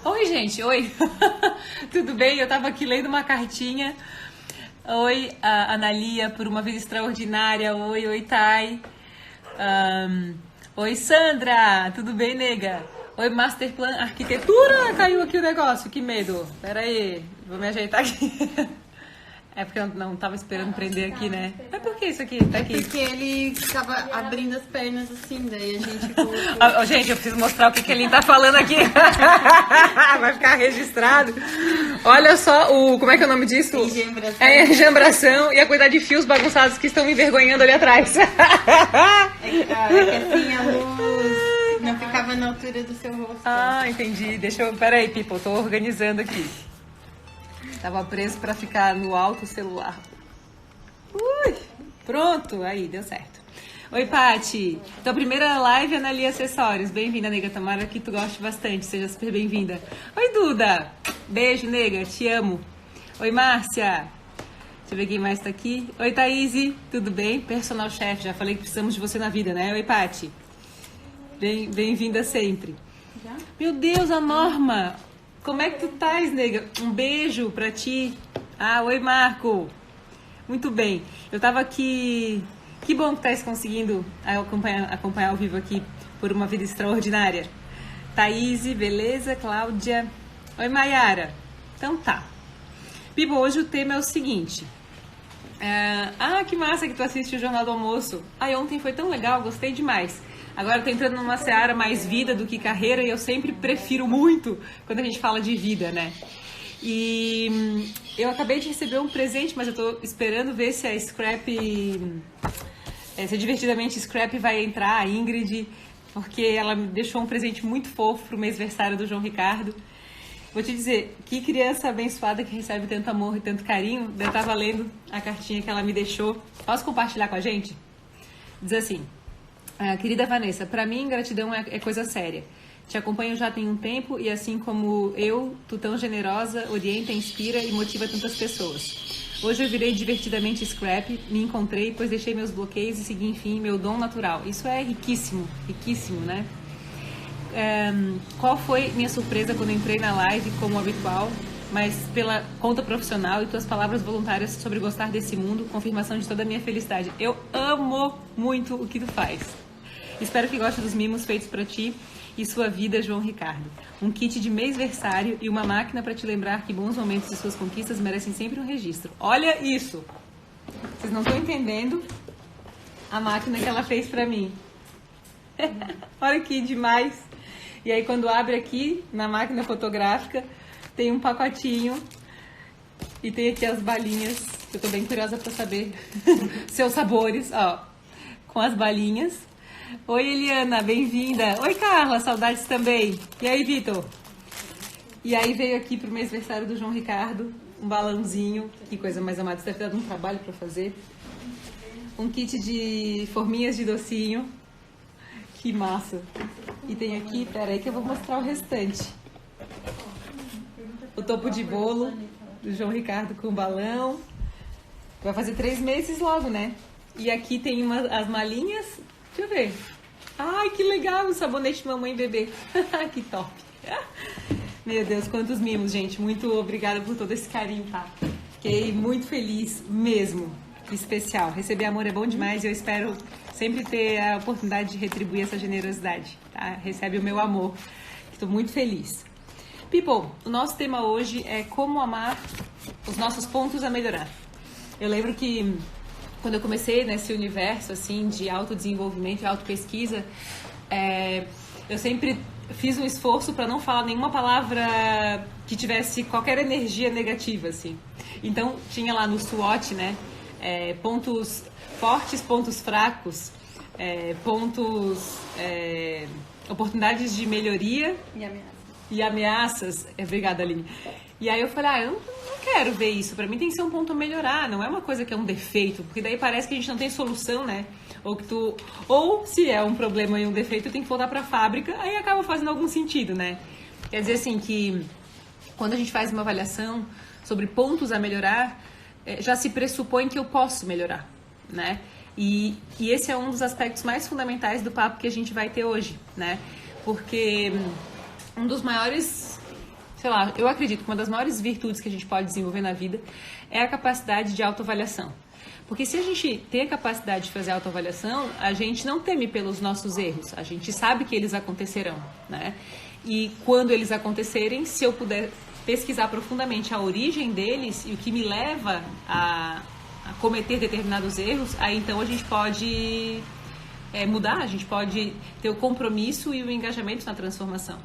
Oi, gente, oi. Tudo bem? Eu tava aqui lendo uma cartinha. Oi, Analia, por uma vida extraordinária. Oi, Thay. Oi, Sandra. Tudo bem, nega? Oi, Masterplan Arquitetura. Caiu aqui o negócio, que medo. Pera aí, vou me ajeitar aqui. É porque eu não tava esperando prender aqui, né? Mas por que isso aqui? Tá aqui. Porque ele ficava abrindo as pernas assim, daí a gente colocou... Gente, eu preciso mostrar o que ele tá falando aqui. Vai ficar registrado. Olha só como é que é o nome disso? Enjambração. É, enjambração e a quantidade de fios bagunçados que estão me envergonhando ali atrás. É que assim a luz não ficava na altura do seu rosto. Ah, entendi. Peraí, people, tô organizando aqui. Tava preso pra ficar no alto celular. Pronto, aí, deu certo. Oi, Paty. Tua primeira live é na Lia Acessórios. Bem-vinda, nega. Tomara que tu goste bastante. Seja super bem-vinda. Oi, Duda. Beijo, nega. Te amo. Oi, Márcia. Deixa eu ver quem mais tá aqui. Oi, Thaís. Tudo bem? Personal chef. Já falei que precisamos de você na vida, né? Oi, Paty. Bem-vinda sempre. Já? Meu Deus, a Norma. Como é que tu estás, nega? Um beijo pra ti. Oi, Marco. Muito bem. Eu tava aqui... Que bom que estás conseguindo acompanhar ao vivo aqui por uma vida extraordinária. Thaís, beleza? Cláudia. Oi, Maiara. Então tá. Bibo, hoje o tema é o seguinte. Que massa que tu assiste o Jornal do Almoço. Ontem foi tão legal, gostei demais. Agora eu tô entrando numa seara mais vida do que carreira e eu sempre prefiro muito quando a gente fala de vida, né? E eu acabei de receber um presente, mas eu tô esperando ver se a Scrap, se a Divertidamente Scrap vai entrar, a Ingrid, porque ela me deixou um presente muito fofo pro mêsversário do João Ricardo. Vou te dizer, que criança abençoada que recebe tanto amor e tanto carinho. Eu tava lendo a cartinha que ela me deixou. Posso compartilhar com a gente? Diz assim... Querida Vanessa, para mim gratidão é coisa séria. Te acompanho já tem um tempo e assim como eu, tu tão generosa, orienta, inspira e motiva tantas pessoas. Hoje eu virei divertidamente scrap, me encontrei, pois deixei meus bloqueios e segui, enfim, meu dom natural. Isso é riquíssimo, riquíssimo, né? Qual foi minha surpresa quando entrei na live, como habitual, mas pela conta profissional e tuas palavras voluntárias sobre gostar desse mundo, confirmação de toda a minha felicidade. Eu amo muito o que tu faz. Espero que goste dos mimos feitos pra ti e sua vida, João Ricardo. Um kit de mêsversário e uma máquina para te lembrar que bons momentos e suas conquistas merecem sempre um registro. Olha isso! Vocês não estão entendendo a máquina que ela fez pra mim. Olha que demais! E aí quando abre aqui, na máquina fotográfica, tem um pacotinho e tem aqui as balinhas. Eu tô bem curiosa pra saber seus sabores, ó, com as balinhas. Oi, Eliana, bem-vinda. Oi, Carla, saudades também. E aí, Vitor? E aí veio aqui pro mêsversário do João Ricardo um balãozinho. Que coisa mais amada, você deve ter dado um trabalho pra fazer. Um kit de forminhas de docinho. Que massa. E tem aqui, peraí que eu vou mostrar o restante. O topo de bolo do João Ricardo com balão. Vai fazer 3 meses logo, né? E aqui tem as malinhas. Deixa eu ver. Ai, que legal, o sabonete mamãe e bebê. Que top. Meu Deus, quantos mimos, gente. Muito obrigada por todo esse carinho, tá? Fiquei muito feliz mesmo. Que especial. Receber amor é bom demais e eu espero sempre ter a oportunidade de retribuir essa generosidade, tá? Recebe o meu amor. Estou muito feliz. People, o nosso tema hoje é como amar os nossos pontos a melhorar. Eu lembro que quando eu comecei nesse universo assim de autodesenvolvimento e autopesquisa, eu sempre fiz um esforço para não falar nenhuma palavra que tivesse qualquer energia negativa, assim. Então, tinha lá no SWOT, né, pontos fortes, pontos fracos, oportunidades de melhoria e ameaças. Obrigada, Aline. E aí eu falei, eu não quero ver isso. Pra mim tem que ser um ponto a melhorar, não é uma coisa que é um defeito, porque daí parece que a gente não tem solução, né? Ou se é um problema e um defeito, tem que voltar pra fábrica, aí acaba fazendo algum sentido, né? Quer dizer assim que quando a gente faz uma avaliação sobre pontos a melhorar, já se pressupõe que eu posso melhorar, né? E esse é um dos aspectos mais fundamentais do papo que a gente vai ter hoje, né? Porque um dos maiores sei lá, eu acredito que uma das maiores virtudes que a gente pode desenvolver na vida é a capacidade de autoavaliação. Porque se a gente tem a capacidade de fazer autoavaliação, a gente não teme pelos nossos erros, a gente sabe que eles acontecerão, né? E quando eles acontecerem, se eu puder pesquisar profundamente a origem deles e o que me leva a cometer determinados erros, aí então a gente pode mudar, a gente pode ter o compromisso e o engajamento na transformação.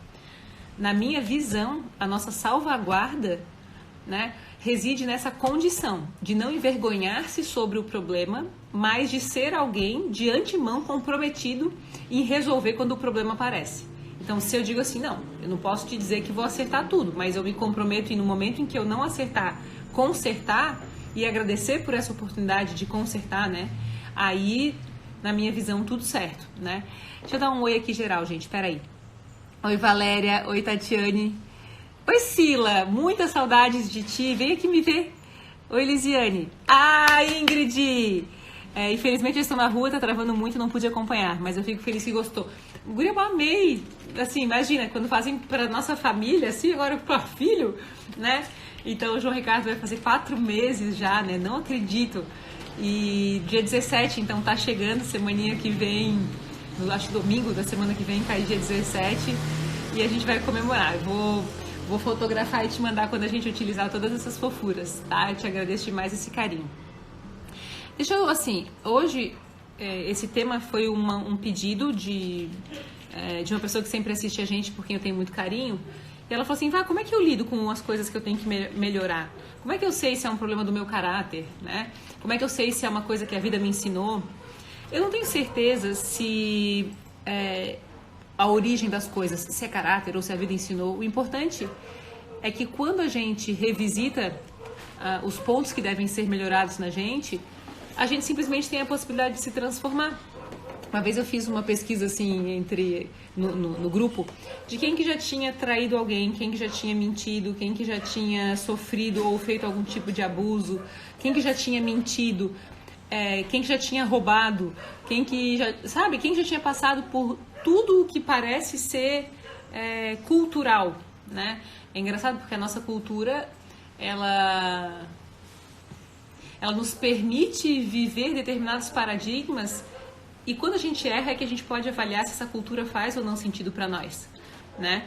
Na minha visão, a nossa salvaguarda, né, reside nessa condição de não envergonhar-se sobre o problema, mas de ser alguém de antemão comprometido em resolver quando o problema aparece. Então, se eu digo assim, não, eu não posso te dizer que vou acertar tudo, mas eu me comprometo em no momento em que eu não acertar, consertar e agradecer por essa oportunidade de consertar, né? Aí, na minha visão, tudo certo, né? Deixa eu dar um oi aqui geral, gente, peraí. Oi, Valéria, oi, Tatiane. Oi, Sila, muitas saudades de ti, vem aqui me ver. Oi, Lisiane. Ah, Ingrid! Infelizmente eu estou na rua, tá travando muito, não pude acompanhar, mas eu fico feliz que gostou. Guria, eu amei, assim, imagina, quando fazem para nossa família, assim, agora para filho, né? Então o João Ricardo vai fazer 4 meses já, né? Não acredito. E dia 17, então tá chegando, semaninha que vem, acho que domingo da semana que vem, cai dia 17, e a gente vai comemorar. Eu vou fotografar e te mandar quando a gente utilizar todas essas fofuras, tá? Eu te agradeço demais esse carinho. Deixa eu, assim, hoje esse tema foi um pedido de uma pessoa que sempre assiste a gente, por quem eu tenho muito carinho. E ela falou assim, como é que eu lido com as coisas que eu tenho que melhorar? Como é que eu sei se é um problema do meu caráter, né? Como é que eu sei se é uma coisa que a vida me ensinou? Eu não tenho certeza se a origem das coisas, se é caráter ou se a vida ensinou. O importante é que quando a gente revisita os pontos que devem ser melhorados na gente, a gente simplesmente tem a possibilidade de se transformar. Uma vez eu fiz uma pesquisa assim no grupo de quem que já tinha traído alguém, quem que já tinha mentido, quem que já tinha sofrido ou feito algum tipo de abuso, quem que já tinha mentido, quem que já tinha roubado, quem que já tinha passado por tudo o que parece ser cultural, né? É engraçado porque a nossa cultura, ela nos permite viver determinados paradigmas e quando a gente erra é que a gente pode avaliar se essa cultura faz ou não sentido para nós, né?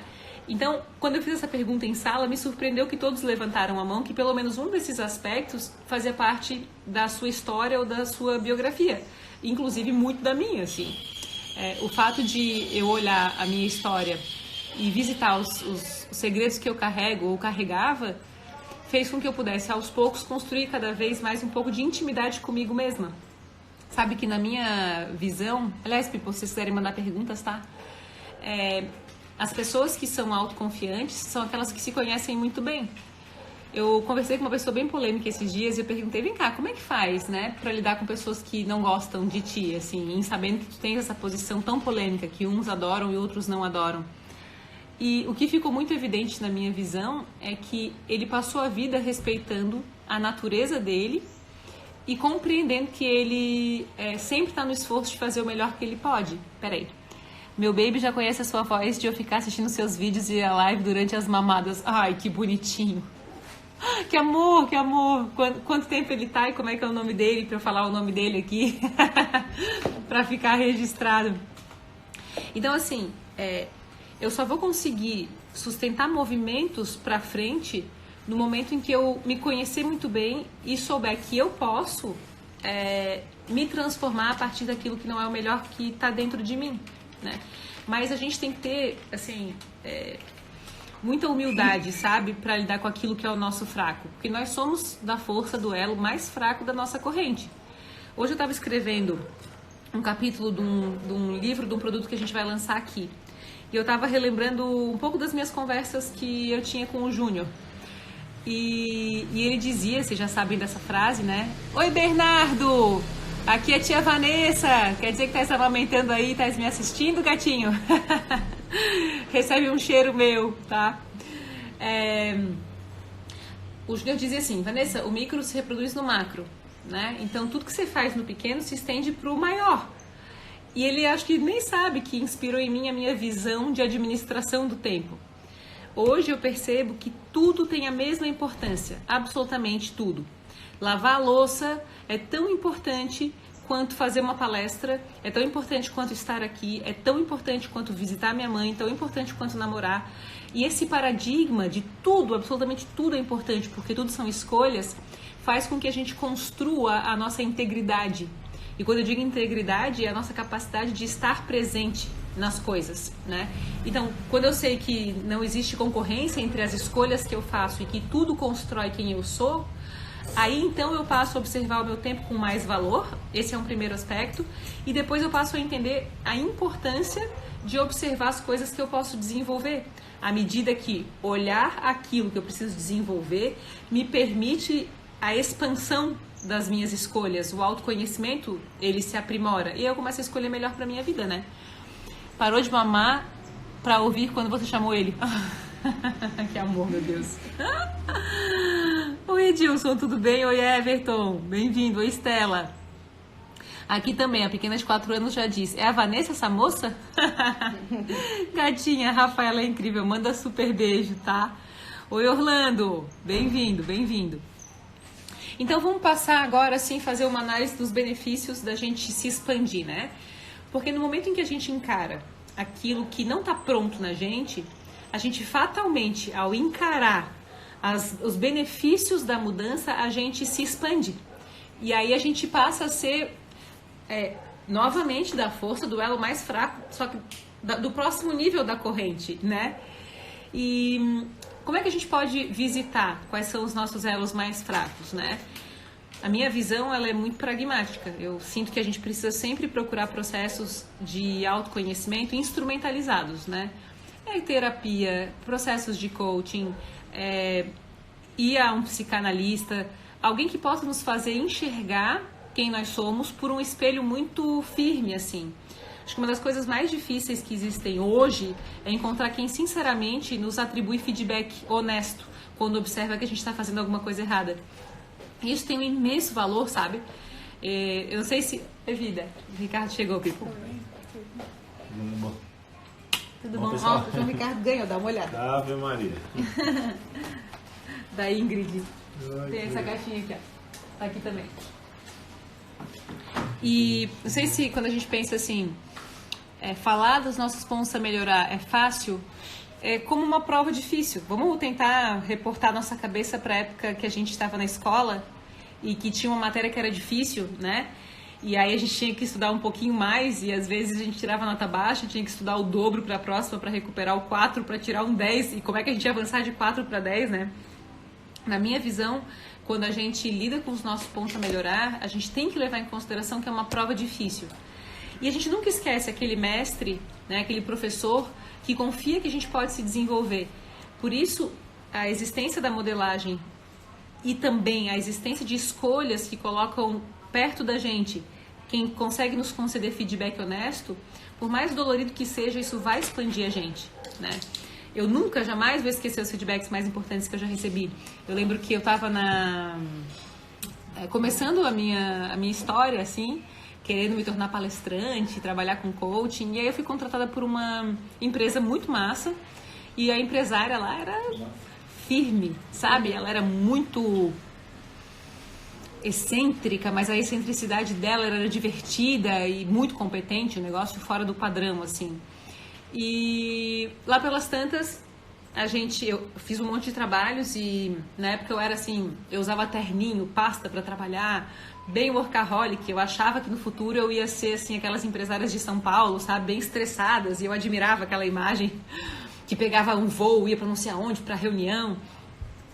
Então, quando eu fiz essa pergunta em sala, me surpreendeu que todos levantaram a mão, que pelo menos um desses aspectos fazia parte da sua história ou da sua biografia, inclusive muito da minha, assim. O fato de eu olhar a minha história e visitar os segredos que eu carrego ou carregava, fez com que eu pudesse, aos poucos, construir cada vez mais um pouco de intimidade comigo mesma. Sabe que na minha visão... Aliás, Pipo, se vocês quiserem mandar perguntas, tá? As pessoas que são autoconfiantes são aquelas que se conhecem muito bem. Eu conversei com uma pessoa bem polêmica esses dias e eu perguntei, vem cá, como é que faz, né? Pra lidar com pessoas que não gostam de ti, assim, em sabendo que tu tens essa posição tão polêmica, que uns adoram e outros não adoram. E o que ficou muito evidente na minha visão é que ele passou a vida respeitando a natureza dele e compreendendo que ele sempre está no esforço de fazer o melhor que ele pode. Peraí, meu baby já conhece a sua voz de eu ficar assistindo seus vídeos e a live durante as mamadas. Ai, que bonitinho. Que amor, que amor. Quanto tempo ele tá e como é que é o nome dele, para eu falar o nome dele aqui, para ficar registrado. Então, assim, eu só vou conseguir sustentar movimentos para frente no momento em que eu me conhecer muito bem e souber que eu posso me transformar a partir daquilo que não é o melhor que está dentro de mim, né? Mas a gente tem que ter, assim, muita humildade, sabe? Para lidar com aquilo que é o nosso fraco. Porque nós somos da força do elo mais fraco da nossa corrente. Hoje eu estava escrevendo um capítulo de um livro, de um produto que a gente vai lançar aqui. E eu estava relembrando um pouco das minhas conversas que eu tinha com o Júnior. E ele dizia, vocês já sabem dessa frase, né? Oi, Bernardo! Aqui é a tia Vanessa. Quer dizer que tá amamentando aí, tá me assistindo, gatinho? Recebe um cheiro meu, tá? O Júnior dizia assim, Vanessa, o micro se reproduz no macro, né? Então tudo que você faz no pequeno se estende pro maior. E ele acho que nem sabe que inspirou em mim a minha visão de administração do tempo. Hoje eu percebo que tudo tem a mesma importância, absolutamente tudo. Lavar a louça é tão importante quanto fazer uma palestra, é tão importante quanto estar aqui, é tão importante quanto visitar minha mãe, tão importante quanto namorar. E esse paradigma de tudo, absolutamente tudo é importante, porque tudo são escolhas, faz com que a gente construa a nossa integridade. E quando eu digo integridade, é a nossa capacidade de estar presente nas coisas, né? Então, quando eu sei que não existe concorrência entre as escolhas que eu faço e que tudo constrói quem eu sou, aí então eu passo a observar o meu tempo com mais valor, esse é um primeiro aspecto, e depois eu passo a entender a importância de observar as coisas que eu posso desenvolver, à medida que olhar aquilo que eu preciso desenvolver me permite a expansão das minhas escolhas, o autoconhecimento, ele se aprimora, e eu começo a escolher melhor para minha vida, né? Parou de mamar para ouvir quando você chamou ele. Que amor, meu Deus. Oi, Edilson, tudo bem? Oi, Everton, bem-vindo. Oi, Estela. Aqui também, a pequena de 4 anos já disse, é a Vanessa essa moça? Gatinha, a Rafaela é incrível, manda super beijo, tá? Oi, Orlando, bem-vindo, bem-vindo. Então vamos passar agora, assim, fazer uma análise dos benefícios da gente se expandir, né? Porque no momento em que a gente encara aquilo que não está pronto na gente, a gente fatalmente, ao encarar os benefícios da mudança, a gente se expande. E aí a gente passa a ser, novamente, da força do elo mais fraco, só que do próximo nível da corrente, né? E como é que a gente pode visitar quais são os nossos elos mais fracos, né? A minha visão, ela é muito pragmática. Eu sinto que a gente precisa sempre procurar processos de autoconhecimento instrumentalizados, né? Terapia, processos de coaching, ir a um psicanalista, alguém que possa nos fazer enxergar quem nós somos por um espelho muito firme, assim. Acho que uma das coisas mais difíceis que existem hoje é encontrar quem sinceramente nos atribui feedback honesto quando observa que a gente está fazendo alguma coisa errada. Isso tem um imenso valor, sabe? Eu não sei se... É vida. O Ricardo chegou, Pipo. Tudo bom? Ó, o João Ricardo ganhou, dá uma olhada. Ave Maria. Da Ingrid. Tem essa caixinha aqui, ó. Tá aqui também. E não sei se quando a gente pensa assim, falar dos nossos pontos a melhorar é fácil, é como uma prova difícil. Vamos tentar reportar nossa cabeça para a época que a gente estava na escola e que tinha uma matéria que era difícil, né? E aí a gente tinha que estudar um pouquinho mais e às vezes a gente tirava nota baixa, tinha que estudar o dobro para a próxima para recuperar o 4 para tirar um 10. E como é que a gente ia avançar de 4 para 10, né? Na minha visão, quando a gente lida com os nossos pontos a melhorar, a gente tem que levar em consideração que é uma prova difícil. E a gente nunca esquece aquele mestre, né, aquele professor que confia que a gente pode se desenvolver. Por isso, a existência da modelagem e também a existência de escolhas que colocam perto da gente quem consegue nos conceder feedback honesto, por mais dolorido que seja, isso vai expandir a gente, né? Eu nunca, jamais vou esquecer os feedbacks mais importantes que eu já recebi. Eu lembro que eu estava começando a minha história, assim, querendo me tornar palestrante, trabalhar com coaching, e aí eu fui contratada por uma empresa muito massa, e a empresária lá era firme, sabe? Ela era muito excêntrica, mas a excentricidade dela era divertida e muito competente, um negócio fora do padrão, assim. E lá pelas tantas, eu fiz um monte de trabalhos e na época eu era assim, eu usava terninho, pasta para trabalhar, bem workaholic. Eu achava que no futuro eu ia ser assim, aquelas empresárias de São Paulo, sabe, bem estressadas, e eu admirava aquela imagem que pegava um voo, ia para não sei aonde, para reunião.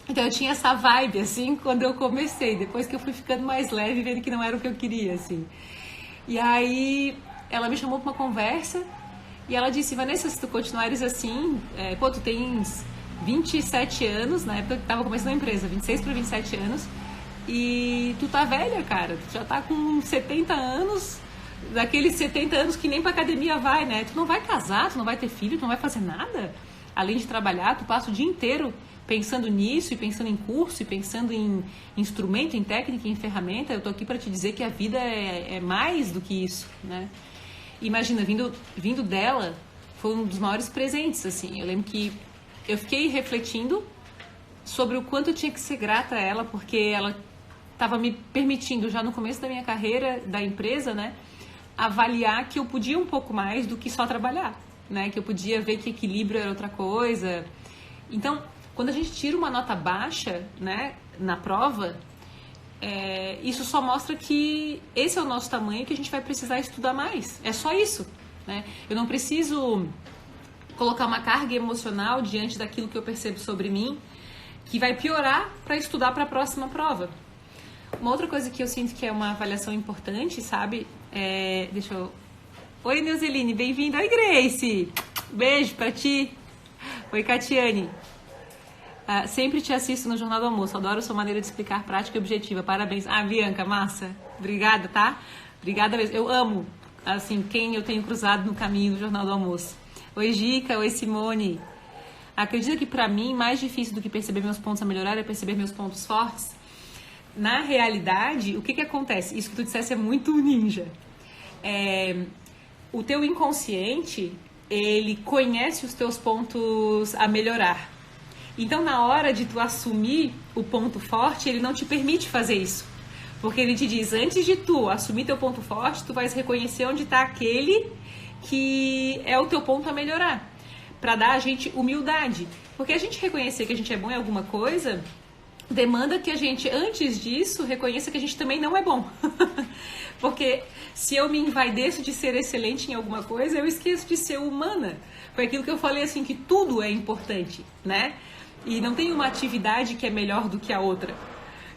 Então eu tinha essa vibe, assim, quando eu comecei, depois que eu fui ficando mais leve, vendo que não era o que eu queria, assim. E aí ela me chamou para uma conversa e ela disse: Vanessa, se tu continuares assim, tu tens 27 anos, na época que tava começando a empresa, 26 para 27 anos, e tu tá velha, cara, tu já tá com 70 anos, daqueles 70 anos que nem pra academia vai, né? Tu não vai casar, tu não vai ter filho, tu não vai fazer nada, além de trabalhar, tu passa o dia inteiro pensando nisso, e pensando em curso, e pensando em instrumento, em técnica, em ferramenta. Eu tô aqui para te dizer que a vida é mais do que isso, né? Imagina, vindo dela, foi um dos maiores presentes, assim. Eu lembro que eu fiquei refletindo sobre o quanto eu tinha que ser grata a ela, porque ela estava me permitindo, já no começo da minha carreira, da empresa, né, avaliar que eu podia um pouco mais do que só trabalhar, né, que eu podia ver que equilíbrio era outra coisa. Então, quando a gente tira uma nota baixa, né, na prova, isso só mostra que esse é o nosso tamanho, que a gente vai precisar estudar mais. É só isso, né? Eu não preciso colocar uma carga emocional diante daquilo que eu percebo sobre mim, que vai piorar para estudar para a próxima prova. Uma outra coisa que eu sinto que é uma avaliação importante, sabe? Oi, Neuzeline, bem-vinda. Oi, Grace. Beijo pra ti. Oi, Catiane. Sempre te assisto no Jornal do Almoço. Adoro sua maneira de explicar prática e objetiva. Parabéns. Bianca, massa. Obrigada, tá? Obrigada mesmo. Eu amo, assim, quem eu tenho cruzado no caminho do Jornal do Almoço. Oi, Gica. Oi, Simone. Acredita que pra mim, mais difícil do que perceber meus pontos a melhorar é perceber meus pontos fortes? Na realidade, o que acontece? Isso que tu dissesse é muito ninja. O teu inconsciente, ele conhece os teus pontos a melhorar. Então, na hora de tu assumir o ponto forte, ele não te permite fazer isso. Porque ele te diz, antes de tu assumir teu ponto forte, tu vais reconhecer onde está aquele que é o teu ponto a melhorar. Para dar a gente humildade. Porque a gente reconhecer que a gente é bom em alguma coisa, demanda que a gente, antes disso, reconheça que a gente também não é bom. Porque se eu me envaideço de ser excelente em alguma coisa, eu esqueço de ser humana. Foi aquilo que eu falei, assim, que tudo é importante, né? E não tem uma atividade que é melhor do que a outra.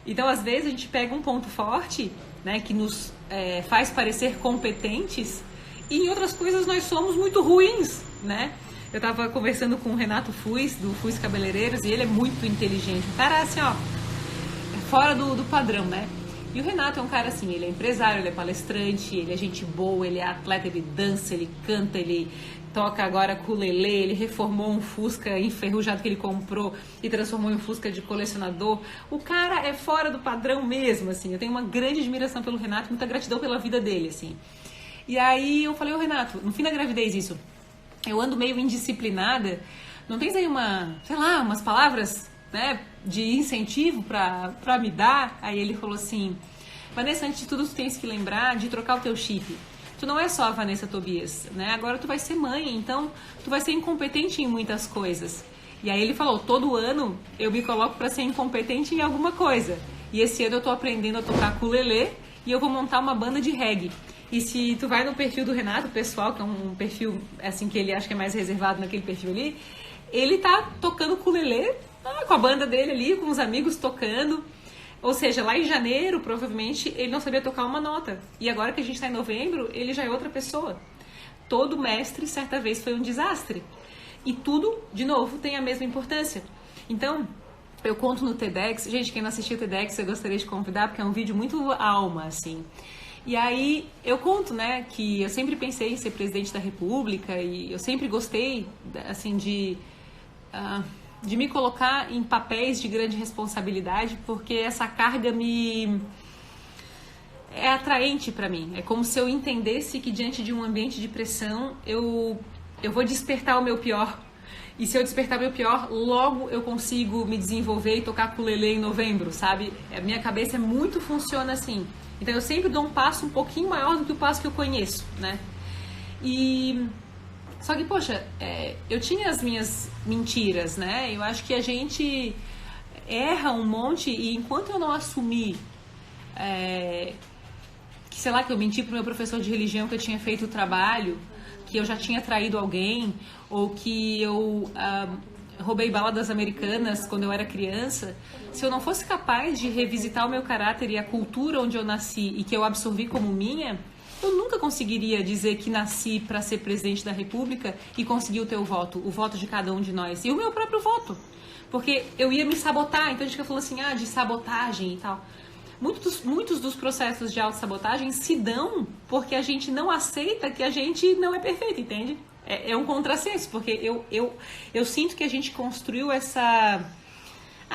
Então, às vezes, a gente pega um ponto forte, né, que nos faz parecer competentes, e em outras coisas nós somos muito ruins, né? Eu tava conversando com o Renato Fuz, do Fuz Cabeleireiros, e ele é muito inteligente. Um cara, assim, ó, fora do padrão, né? E o Renato é um cara assim, ele é empresário, ele é palestrante, ele é gente boa, ele é atleta, ele dança, ele canta, ele toca agora ukulele, ele reformou um Fusca enferrujado que ele comprou e transformou em um Fusca de colecionador. O cara é fora do padrão mesmo, assim. Eu tenho uma grande admiração pelo Renato, muita gratidão pela vida dele, assim. E aí eu falei, ô Renato, no fim da gravidez isso, eu ando meio indisciplinada, não tens aí umas palavras, né, de incentivo pra me dar? Aí ele falou assim, Vanessa, antes de tudo tu tens que lembrar de trocar o teu chip. Tu não é só a Vanessa Tobias, né? Agora tu vai ser mãe, então tu vai ser incompetente em muitas coisas. E aí ele falou, todo ano eu me coloco para ser incompetente em alguma coisa. E esse ano eu tô aprendendo a tocar ukulele e eu vou montar uma banda de reggae. E se tu vai no perfil do Renato, pessoal, que é um perfil assim que ele acha que é mais reservado naquele perfil ali, ele tá tocando ukulele com a banda dele ali, com os amigos tocando. Ou seja, lá em janeiro, provavelmente, ele não sabia tocar uma nota. E agora que a gente está em novembro, ele já é outra pessoa. Todo mestre, certa vez, foi um desastre. E tudo, de novo, tem a mesma importância. Então, eu conto no TEDx. Gente, quem não assistiu o TEDx, eu gostaria de convidar, porque é um vídeo muito alma, assim. E aí, eu conto, né, que eu sempre pensei em ser presidente da República e eu sempre gostei, assim, de me colocar em papéis de grande responsabilidade, porque essa carga é atraente para mim. É como se eu entendesse que diante de um ambiente de pressão, eu vou despertar o meu pior. E se eu despertar o meu pior, logo eu consigo me desenvolver e tocar ukulele em novembro, sabe? A minha cabeça funciona assim. Então eu sempre dou um passo um pouquinho maior do que o passo que eu conheço, né? Só que, poxa, eu tinha as minhas mentiras, né? Eu acho que a gente erra um monte e enquanto eu não assumir que, sei lá, que eu menti pro meu professor de religião que eu tinha feito o trabalho, que eu já tinha traído alguém, ou que eu roubei baladas americanas quando eu era criança, se eu não fosse capaz de revisitar o meu caráter e a cultura onde eu nasci e que eu absorvi como minha, eu nunca conseguiria dizer que nasci para ser presidente da República e conseguir o teu voto, o voto de cada um de nós, e o meu próprio voto. Porque eu ia me sabotar, então a gente fica falando assim, de sabotagem e tal. Muitos dos processos de autossabotagem se dão porque a gente não aceita que a gente não é perfeito, entende? É um contrassenso, porque eu sinto que a gente construiu essa...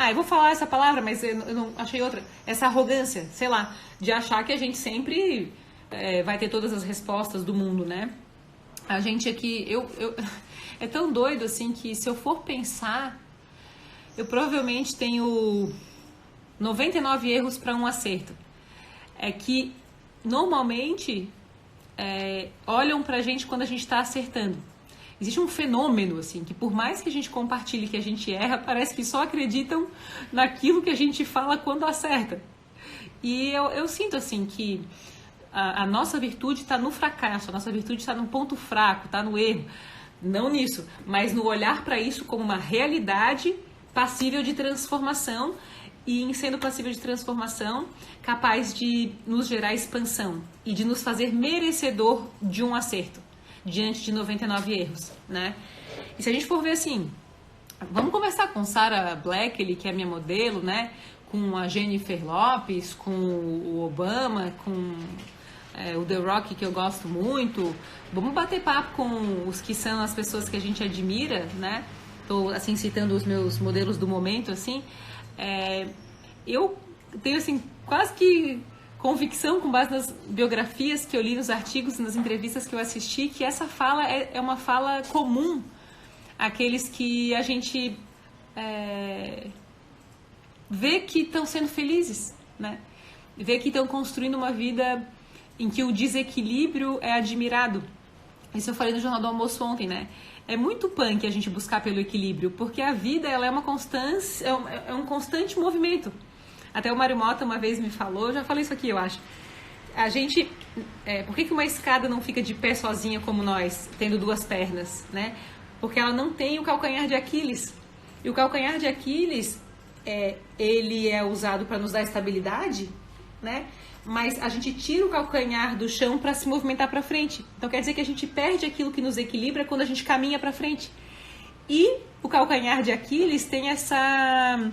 eu vou falar essa palavra, mas eu não achei outra. Essa arrogância, sei lá, de achar que a gente sempre vai ter todas as respostas do mundo, né? A gente aqui, é tão doido assim que se eu for pensar, eu provavelmente tenho 99 erros para um acerto. É que normalmente olham pra gente quando a gente está acertando. Existe um fenômeno, assim, que por mais que a gente compartilhe que a gente erra, parece que só acreditam naquilo que a gente fala quando acerta. E eu sinto, assim, que a nossa virtude está no fracasso, a nossa virtude está no ponto fraco, está no erro. Não nisso, mas no olhar para isso como uma realidade passível de transformação e, em sendo passível de transformação, capaz de nos gerar expansão e de nos fazer merecedor de um acerto diante de 99 erros, né? E se a gente for ver assim, vamos conversar com Sarah Blackley, que é minha modelo, né? Com a Jennifer Lopez, com o Obama, com o The Rock, que eu gosto muito. Vamos bater papo com os que são as pessoas que a gente admira, né? Tô, assim, citando os meus modelos do momento, assim. Eu tenho, assim, quase que convicção, com base nas biografias que eu li, nos artigos, nas entrevistas que eu assisti, que essa fala é uma fala comum àqueles que a gente vê que estão sendo felizes, né? Vê que estão construindo uma vida em que o desequilíbrio é admirado. Isso eu falei no Jornal do Almoço ontem, né? É muito punk a gente buscar pelo equilíbrio, porque a vida ela é uma constância, é um constante movimento. Até o Mário Mota uma vez me falou, eu já falei isso aqui, eu acho. A gente, por que uma escada não fica de pé sozinha como nós, tendo duas pernas, né? Porque ela não tem o calcanhar de Aquiles. E o calcanhar de Aquiles, ele é usado para nos dar estabilidade, né? Mas a gente tira o calcanhar do chão para se movimentar para frente. Então quer dizer que a gente perde aquilo que nos equilibra quando a gente caminha para frente. E o calcanhar de Aquiles tem essa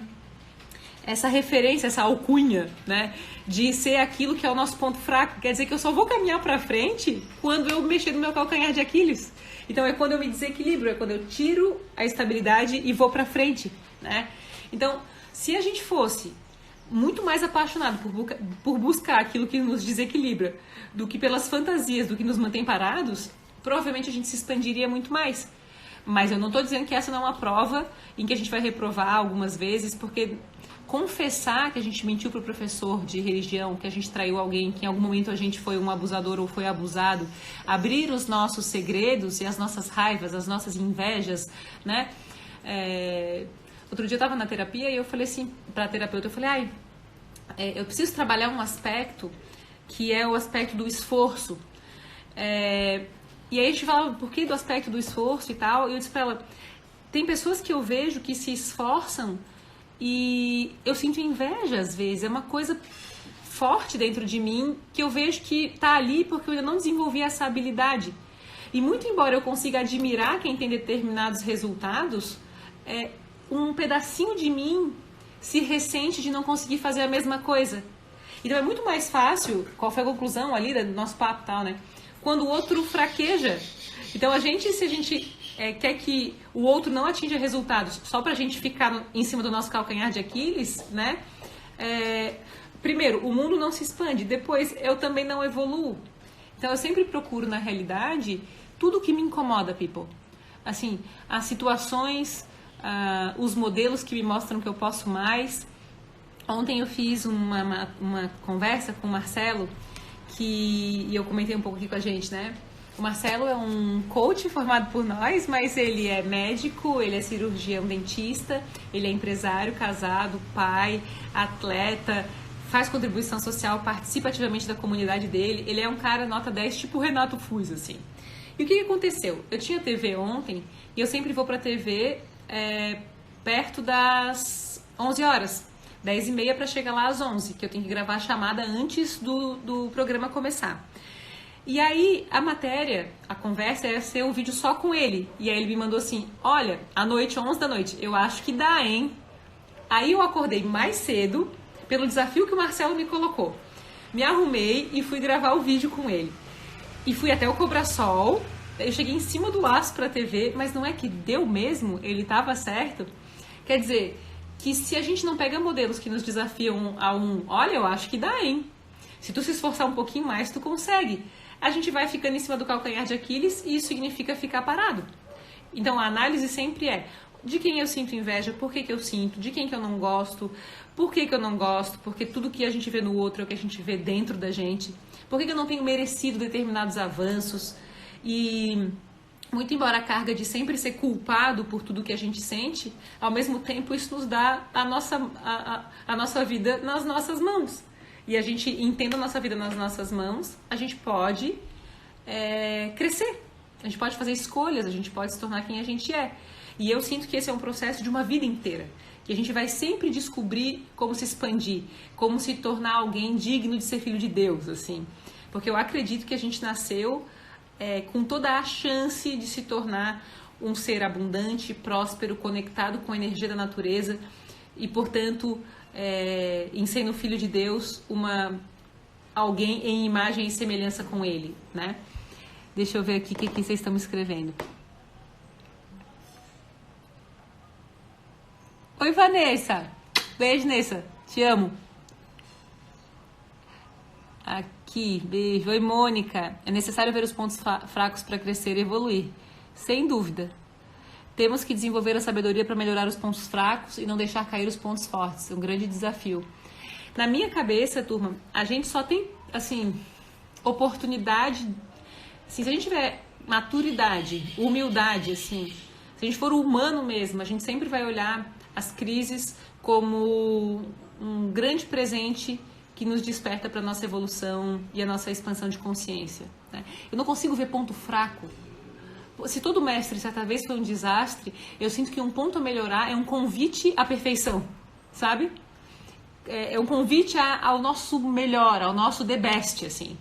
referência, essa alcunha, né, de ser aquilo que é o nosso ponto fraco. Quer dizer que eu só vou caminhar para frente quando eu mexer no meu calcanhar de Aquiles. Então é quando eu me desequilibro, é quando eu tiro a estabilidade e vou para frente, né? Então, se a gente fosse muito mais apaixonado por buscar aquilo que nos desequilibra do que pelas fantasias, do que nos mantém parados, provavelmente a gente se expandiria muito mais. Mas eu não estou dizendo que essa não é uma prova em que a gente vai reprovar algumas vezes, porque confessar que a gente mentiu para o professor de religião, que a gente traiu alguém, que em algum momento a gente foi um abusador ou foi abusado, abrir os nossos segredos e as nossas raivas, as nossas invejas, né? Outro dia eu estava na terapia e eu falei assim para a terapeuta, eu falei, eu preciso trabalhar um aspecto que é o aspecto do esforço. E aí a gente falava, por que do aspecto do esforço e tal? E eu disse para ela, tem pessoas que eu vejo que se esforçam e eu sinto inveja às vezes, é uma coisa forte dentro de mim que eu vejo que tá ali porque eu ainda não desenvolvi essa habilidade. E muito embora eu consiga admirar quem tem determinados resultados, um pedacinho de mim se ressente de não conseguir fazer a mesma coisa. Então é muito mais fácil, qual foi a conclusão ali do nosso papo e tal, né? Quando o outro fraqueja. Então se a gente quer que o outro não atinja resultados só pra gente ficar em cima do nosso calcanhar de Aquiles, né? Primeiro, o mundo não se expande. Depois, eu também não evoluo. Então eu sempre procuro, na realidade, tudo que me incomoda, people. Assim, as situações, os modelos que me mostram que eu posso mais. Ontem eu fiz uma conversa com o Marcelo, e eu comentei um pouco aqui com a gente, né? O Marcelo é um coach formado por nós, mas ele é médico, ele é cirurgião dentista, ele é empresário, casado, pai, atleta, faz contribuição social, participa ativamente da comunidade dele. Ele é um cara nota 10, tipo o Renato Fuz, assim. E o que aconteceu? Eu tinha TV ontem e eu sempre vou pra TV perto das 11 horas. 10h30 para chegar lá às 11, que eu tenho que gravar a chamada antes do programa começar. E aí, a matéria, a conversa ia ser um vídeo só com ele. E aí ele me mandou assim, olha, à noite, 11 da noite, eu acho que dá, hein? Aí eu acordei mais cedo, pelo desafio que o Marcelo me colocou. Me arrumei e fui gravar o vídeo com ele. E fui até o Cobrasol, eu cheguei em cima do laço pra TV, mas não é que deu mesmo? Ele tava certo? Quer dizer, que se a gente não pega modelos que nos desafiam olha, eu acho que dá, hein? Se tu se esforçar um pouquinho mais, tu consegue. a gente vai ficando em cima do calcanhar de Aquiles e isso significa ficar parado. Então a análise sempre é: de quem eu sinto inveja, por que eu sinto, de quem que eu não gosto, por que eu não gosto, porque tudo que a gente vê no outro é o que a gente vê dentro da gente, por que eu não tenho merecido determinados avanços. E muito embora a carga de sempre ser culpado por tudo que a gente sente, ao mesmo tempo isso nos dá a nossa vida nas nossas mãos. E a gente entenda a nossa vida nas nossas mãos, a gente pode crescer, a gente pode fazer escolhas, a gente pode se tornar quem a gente é. E eu sinto que esse é um processo de uma vida inteira, que a gente vai sempre descobrir como se expandir, como se tornar alguém digno de ser filho de Deus, assim. Porque eu acredito que a gente nasceu com toda a chance de se tornar um ser abundante, próspero, conectado com a energia da natureza e, portanto, em sendo filho de Deus, alguém em imagem e semelhança com Ele, né? Deixa eu ver aqui o que vocês estão escrevendo. Oi, Vanessa. Beijo, Nessa. Te amo. Aqui, beijo. Oi, Mônica. É necessário ver os pontos fracos para crescer e evoluir. Sem dúvida. Temos que desenvolver a sabedoria para melhorar os pontos fracos e não deixar cair os pontos fortes. É um grande desafio. Na minha cabeça, turma, a gente só tem, assim, oportunidade. Assim, se a gente tiver maturidade, humildade, assim, se a gente for humano mesmo, a gente sempre vai olhar as crises como um grande presente que nos desperta para a nossa evolução e a nossa expansão de consciência, né? Eu não consigo ver ponto fraco. Se todo mestre certa vez foi um desastre, eu sinto que um ponto a melhorar é um convite à perfeição, sabe? É um convite ao nosso melhor, ao nosso the best, assim.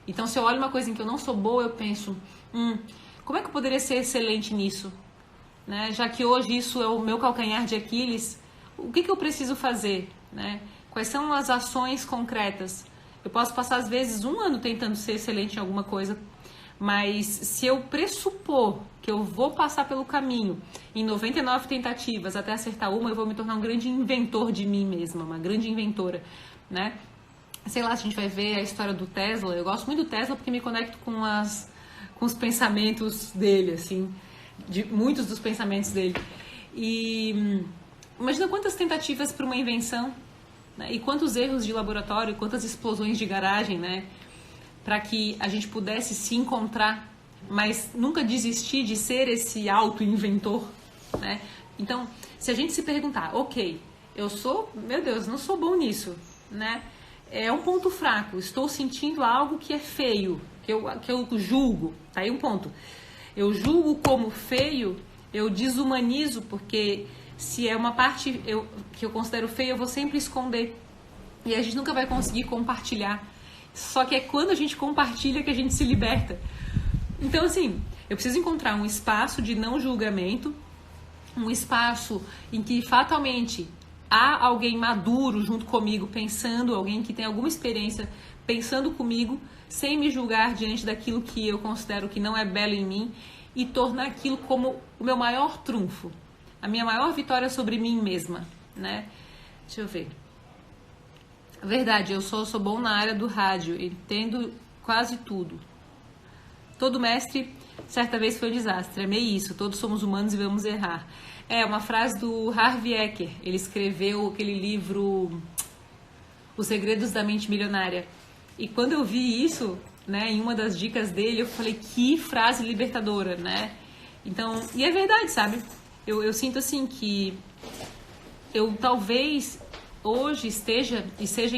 Então, se eu olho uma coisa em que eu não sou boa, eu penso, como é que eu poderia ser excelente nisso? Né? Já que hoje isso é o meu calcanhar de Aquiles, o que eu preciso fazer? Né? Quais são as ações concretas? Eu posso passar, às vezes, 1 ano tentando ser excelente em alguma coisa, mas se eu pressupor que eu vou passar pelo caminho em 99 tentativas até acertar uma, eu vou me tornar um grande inventor de mim mesma, uma grande inventora, né? Sei lá, se a gente vai ver a história do Tesla, eu gosto muito do Tesla porque me conecto com os pensamentos dele, assim, de muitos dos pensamentos dele. E imagina quantas tentativas para uma invenção, né? E quantos erros de laboratório, quantas explosões de garagem, né? Para que a gente pudesse se encontrar, mas nunca desistir de ser esse auto-inventor, né? Então, se a gente se perguntar, ok, meu Deus, não sou bom nisso, né? É um ponto fraco, estou sentindo algo que é feio, que eu julgo, tá aí um ponto. Eu julgo como feio, eu desumanizo, porque se é uma parte que eu considero feia, eu vou sempre esconder. E a gente nunca vai conseguir compartilhar. Só que é quando a gente compartilha que a gente se liberta. Então, assim, eu preciso encontrar um espaço de não julgamento, um espaço em que fatalmente há alguém maduro junto comigo, pensando, alguém que tem alguma experiência pensando comigo, sem me julgar diante daquilo que eu considero que não é belo em mim, e tornar aquilo como o meu maior trunfo, a minha maior vitória sobre mim mesma, né? Deixa eu ver. Verdade, eu sou bom na área do rádio, entendo quase tudo. Todo mestre, certa vez foi um desastre, amei isso, todos somos humanos e vamos errar. É uma frase do Harvey Eker, ele escreveu aquele livro Os Segredos da Mente Milionária. E quando eu vi isso, né, em uma das dicas dele, eu falei, que frase libertadora, né? Então, e é verdade, sabe? Eu sinto assim que eu talvez hoje seja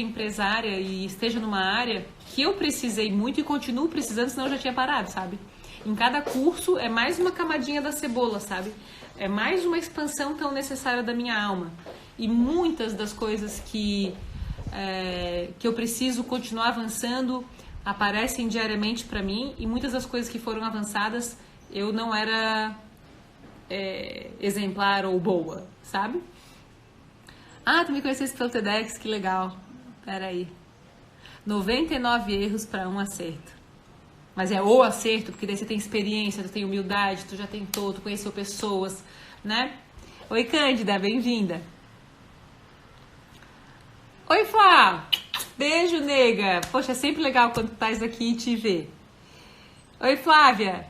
empresária e esteja numa área que eu precisei muito e continuo precisando, senão eu já tinha parado, sabe? Em cada curso é mais uma camadinha da cebola, sabe? É mais uma expansão tão necessária da minha alma. E muitas das coisas que eu preciso continuar avançando aparecem diariamente para mim, e muitas das coisas que foram avançadas eu não era exemplar ou boa, sabe? Ah, tu me conhecesse pelo TEDx, que legal. Peraí. 99 erros para um acerto. Mas é o acerto, porque daí você tem experiência, tu tem humildade, tu já tentou, tu conheceu pessoas, né? Oi, Cândida, bem-vinda. Oi, Flá. Beijo, nega. Poxa, é sempre legal quando tu estás aqui e te ver. Oi, Flávia.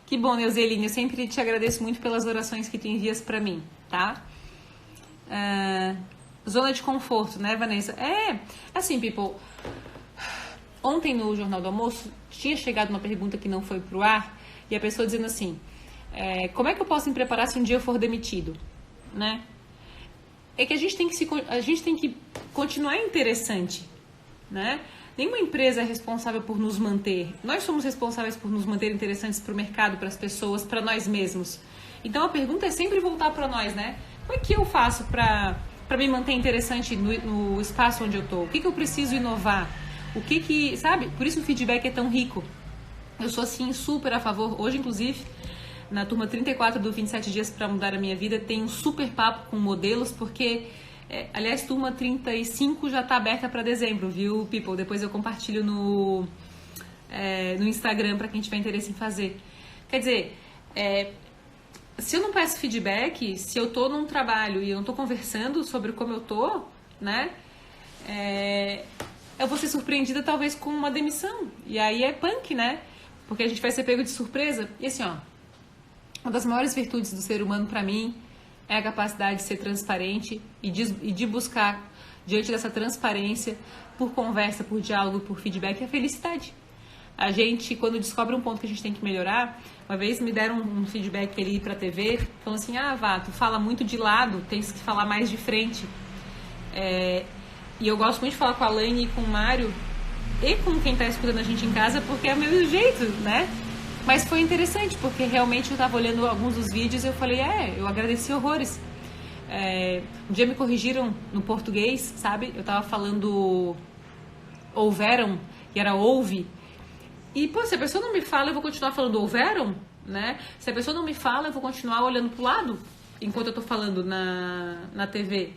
Que bom, Neuzeline. Eu sempre te agradeço muito pelas orações que tu envias pra mim, tá? Zona de conforto, né, Vanessa? Assim, people. Ontem no Jornal do Almoço tinha chegado uma pergunta que não foi pro ar e a pessoa dizendo assim: como é que eu posso me preparar se um dia eu for demitido, né? É que a gente tem que continuar interessante, né? Nenhuma empresa é responsável por nos manter. Nós somos responsáveis por nos manter interessantes para o mercado, para as pessoas, para nós mesmos. Então a pergunta é sempre voltar para nós, né? Como é que eu faço para me manter interessante no espaço onde eu tô? O que eu preciso inovar? Sabe? Por isso o feedback é tão rico. Eu sou, assim, super a favor. Hoje, inclusive, na turma 34 do 27 Dias para Mudar a Minha Vida, tem um super papo com modelos, porque, aliás, turma 35 já está aberta para dezembro, viu, people? Depois eu compartilho no Instagram para quem tiver interesse em fazer. Quer dizer, se eu não peço feedback, se eu tô num trabalho e eu não tô conversando sobre como eu tô, né, eu vou ser surpreendida talvez com uma demissão. E aí é punk, né? Porque a gente vai ser pego de surpresa. E assim, ó, uma das maiores virtudes do ser humano pra mim é a capacidade de ser transparente e de buscar, diante dessa transparência, por conversa, por diálogo, por feedback, a felicidade. A gente, quando descobre um ponto que a gente tem que melhorar, uma vez me deram um feedback ali pra TV, falando assim: Vá, tu fala muito de lado, tens que falar mais de frente. E eu gosto muito de falar com a Laine e com o Mário e com quem tá escutando a gente em casa, porque é o meu jeito, né? Mas foi interessante, porque realmente eu tava olhando alguns dos vídeos e eu falei, eu agradeci horrores. Um dia me corrigiram no português, sabe? Eu tava falando houveram, e era houve. E, pô, se a pessoa não me fala, eu vou continuar falando houveram, né? Se a pessoa não me fala, eu vou continuar olhando pro lado enquanto eu tô falando na TV.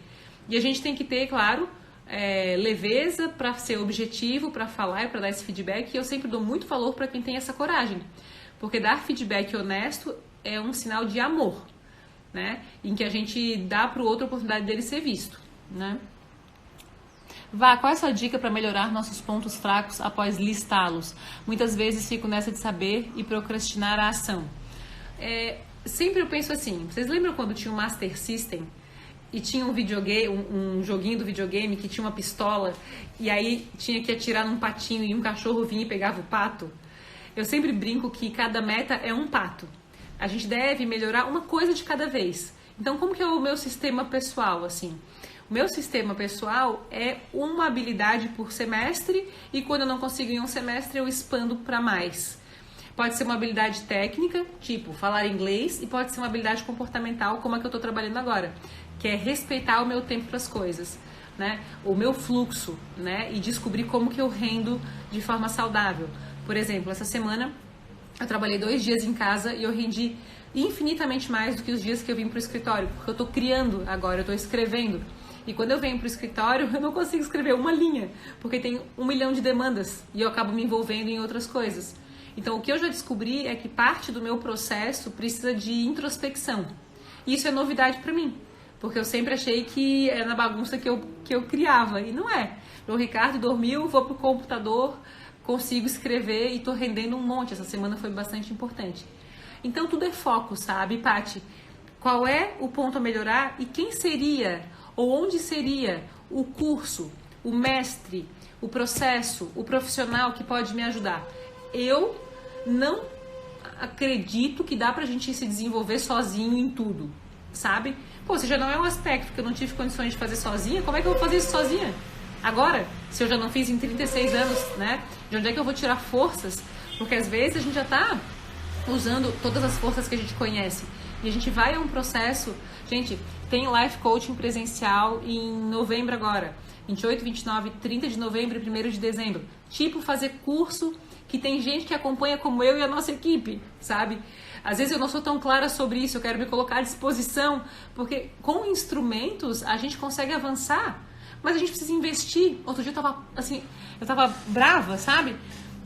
E a gente tem que ter, claro, leveza para ser objetivo, para falar e para dar esse feedback. E eu sempre dou muito valor para quem tem essa coragem, porque dar feedback honesto é um sinal de amor, né? Em que a gente dá para o outro a oportunidade dele ser visto, né? Vá, qual é a sua dica para melhorar nossos pontos fracos após listá-los? Muitas vezes fico nessa de saber e procrastinar a ação. Sempre eu penso assim, vocês lembram quando tinha o Master System? E tinha um videogame, um joguinho do videogame que tinha uma pistola e aí tinha que atirar num patinho e um cachorro vinha e pegava o pato. Eu sempre brinco que cada meta é um pato. A gente deve melhorar uma coisa de cada vez. Então, como que é o meu sistema pessoal, assim? O meu sistema pessoal é uma habilidade por semestre e quando eu não consigo em um semestre eu expando para mais. Pode ser uma habilidade técnica, tipo falar inglês, e pode ser uma habilidade comportamental, como a que eu estou trabalhando agora, que é respeitar o meu tempo para as coisas, né? O meu fluxo, né? E descobrir como que eu rendo de forma saudável. Por exemplo, essa semana eu trabalhei 2 dias em casa e eu rendi infinitamente mais do que os dias que eu vim para o escritório, porque eu estou criando agora, eu estou escrevendo. E quando eu venho para o escritório, eu não consigo escrever uma linha, porque tem 1 milhão de demandas e eu acabo me envolvendo em outras coisas. Então, o que eu já descobri é que parte do meu processo precisa de introspecção. E isso é novidade para mim, porque eu sempre achei que era na bagunça que eu criava, e não é. O Ricardo dormiu, vou pro computador, consigo escrever e tô rendendo um monte. Essa semana foi bastante importante. Então, tudo é foco, sabe, Paty? Qual é o ponto a melhorar e quem seria, ou onde seria o curso, o mestre, o processo, o profissional que pode me ajudar? Eu não acredito que dá pra gente se desenvolver sozinho em tudo, sabe? Pô, se já não é um aspecto que eu não tive condições de fazer sozinha, como é que eu vou fazer isso sozinha? Agora, se eu já não fiz em 36 anos, né? De onde é que eu vou tirar forças? Porque às vezes a gente já tá usando todas as forças que a gente conhece. E a gente vai a um processo... Gente, tem life coaching presencial em novembro agora. 28, 29, 30 de novembro e 1º de dezembro. Tipo, fazer curso que tem gente que acompanha como eu e a nossa equipe, sabe? Às vezes eu não sou tão clara sobre isso, eu quero me colocar à disposição, porque com instrumentos a gente consegue avançar, mas a gente precisa investir. Outro dia eu tava brava, sabe?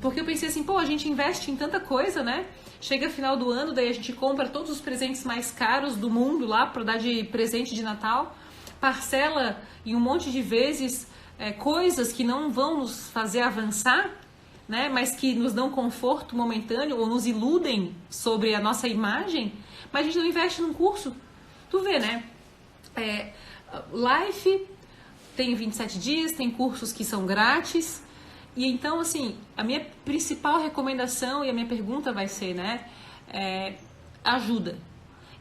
Porque eu pensei assim, pô, a gente investe em tanta coisa, né? Chega final do ano, daí a gente compra todos os presentes mais caros do mundo lá pra dar de presente de Natal, parcela em um monte de vezes coisas que não vão nos fazer avançar, né? Mas que nos dão conforto momentâneo ou nos iludem sobre a nossa imagem, mas a gente não investe num curso. Tu vê, né? Life tem 27 dias, tem cursos que são grátis. E então, assim, a minha principal recomendação e a minha pergunta vai ser, né? Ajuda.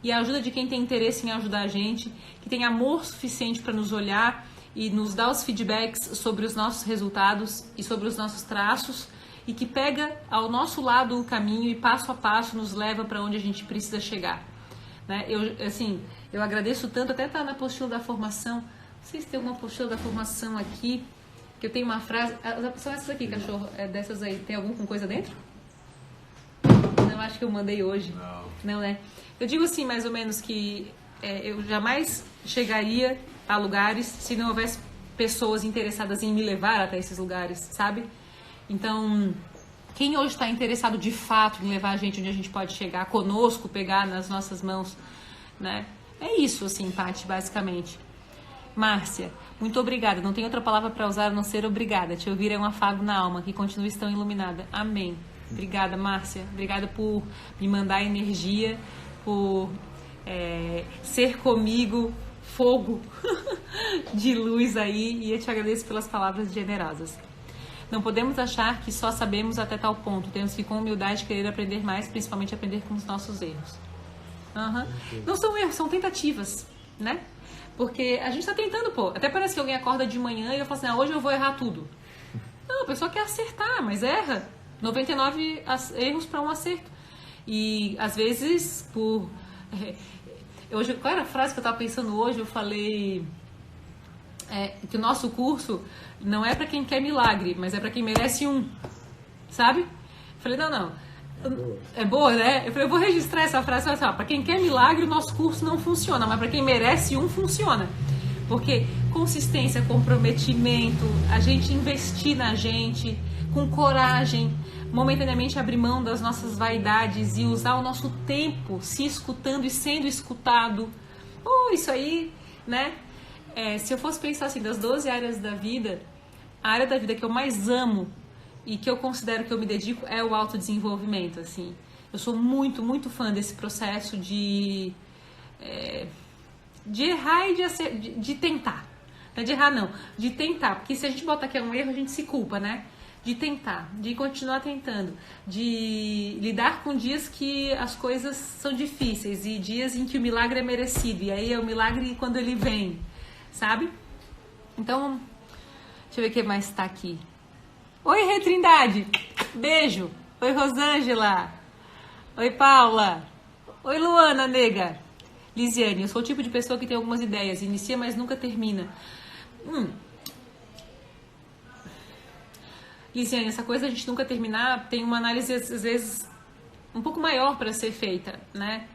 E a ajuda de quem tem interesse em ajudar a gente, que tem amor suficiente para nos olhar e nos dar os feedbacks sobre os nossos resultados e sobre os nossos traços, e que pega ao nosso lado o caminho e passo a passo nos leva para onde a gente precisa chegar. Né? Eu agradeço tanto, até tá na apostila da formação, não sei se tem alguma apostila da formação aqui, que eu tenho uma frase, são essas aqui, cachorro, dessas aí, tem algum com coisa dentro? Não, acho que eu mandei hoje. Não, né? Eu digo assim, mais ou menos, que eu jamais chegaria a lugares se não houvesse pessoas interessadas em me levar até esses lugares, sabe? Então, quem hoje está interessado de fato em levar a gente onde a gente pode chegar conosco, pegar nas nossas mãos, né? É isso, assim, Paty, basicamente. Márcia, muito obrigada. Não tem outra palavra para usar a não ser obrigada. Te ouvir é um afago na alma, que continue tão iluminada. Amém. Obrigada, Márcia. Obrigada por me mandar energia, por ser comigo fogo de luz aí, e eu te agradeço pelas palavras generosas. Não podemos achar que só sabemos até tal ponto. Temos que, com humildade, querer aprender mais, principalmente aprender com os nossos erros. Não são erros, são tentativas, né? Porque a gente tá tentando, pô. Até parece que alguém acorda de manhã e eu falo assim, hoje eu vou errar tudo. Não, a pessoa quer acertar, mas erra. 99 erros para um acerto. E, às vezes, qual era a frase que eu tava pensando hoje? Eu falei que o nosso curso não é para quem quer milagre, mas é para quem merece um. Sabe? Eu falei, não. É boa, né? Eu falei, eu vou registrar essa frase assim, para quem quer milagre, o nosso curso não funciona, mas para quem merece um, funciona. Porque consistência, comprometimento, a gente investir na gente, com coragem, momentaneamente abrir mão das nossas vaidades e usar o nosso tempo se escutando e sendo escutado. Isso aí, né? Se eu fosse pensar assim, das 12 áreas da vida, a área da vida que eu mais amo e que eu considero que eu me dedico é o autodesenvolvimento, assim. Eu sou muito, muito fã desse processo de errar e de tentar. Não é de errar, não. De tentar. Porque se a gente botar que é um erro, a gente se culpa, né? De tentar, de continuar tentando, de lidar com dias que as coisas são difíceis e dias em que o milagre é merecido. E aí é o milagre quando ele vem, sabe? Então, deixa eu ver o que mais tá aqui. Oi, Rê Trindade! Beijo! Oi, Rosângela! Oi, Paula! Oi, Luana, nega! Lisiane, eu sou o tipo de pessoa que tem algumas ideias, inicia, mas nunca termina. Lisiane, essa coisa de a gente nunca terminar, tem uma análise, às vezes, um pouco maior para ser feita, né?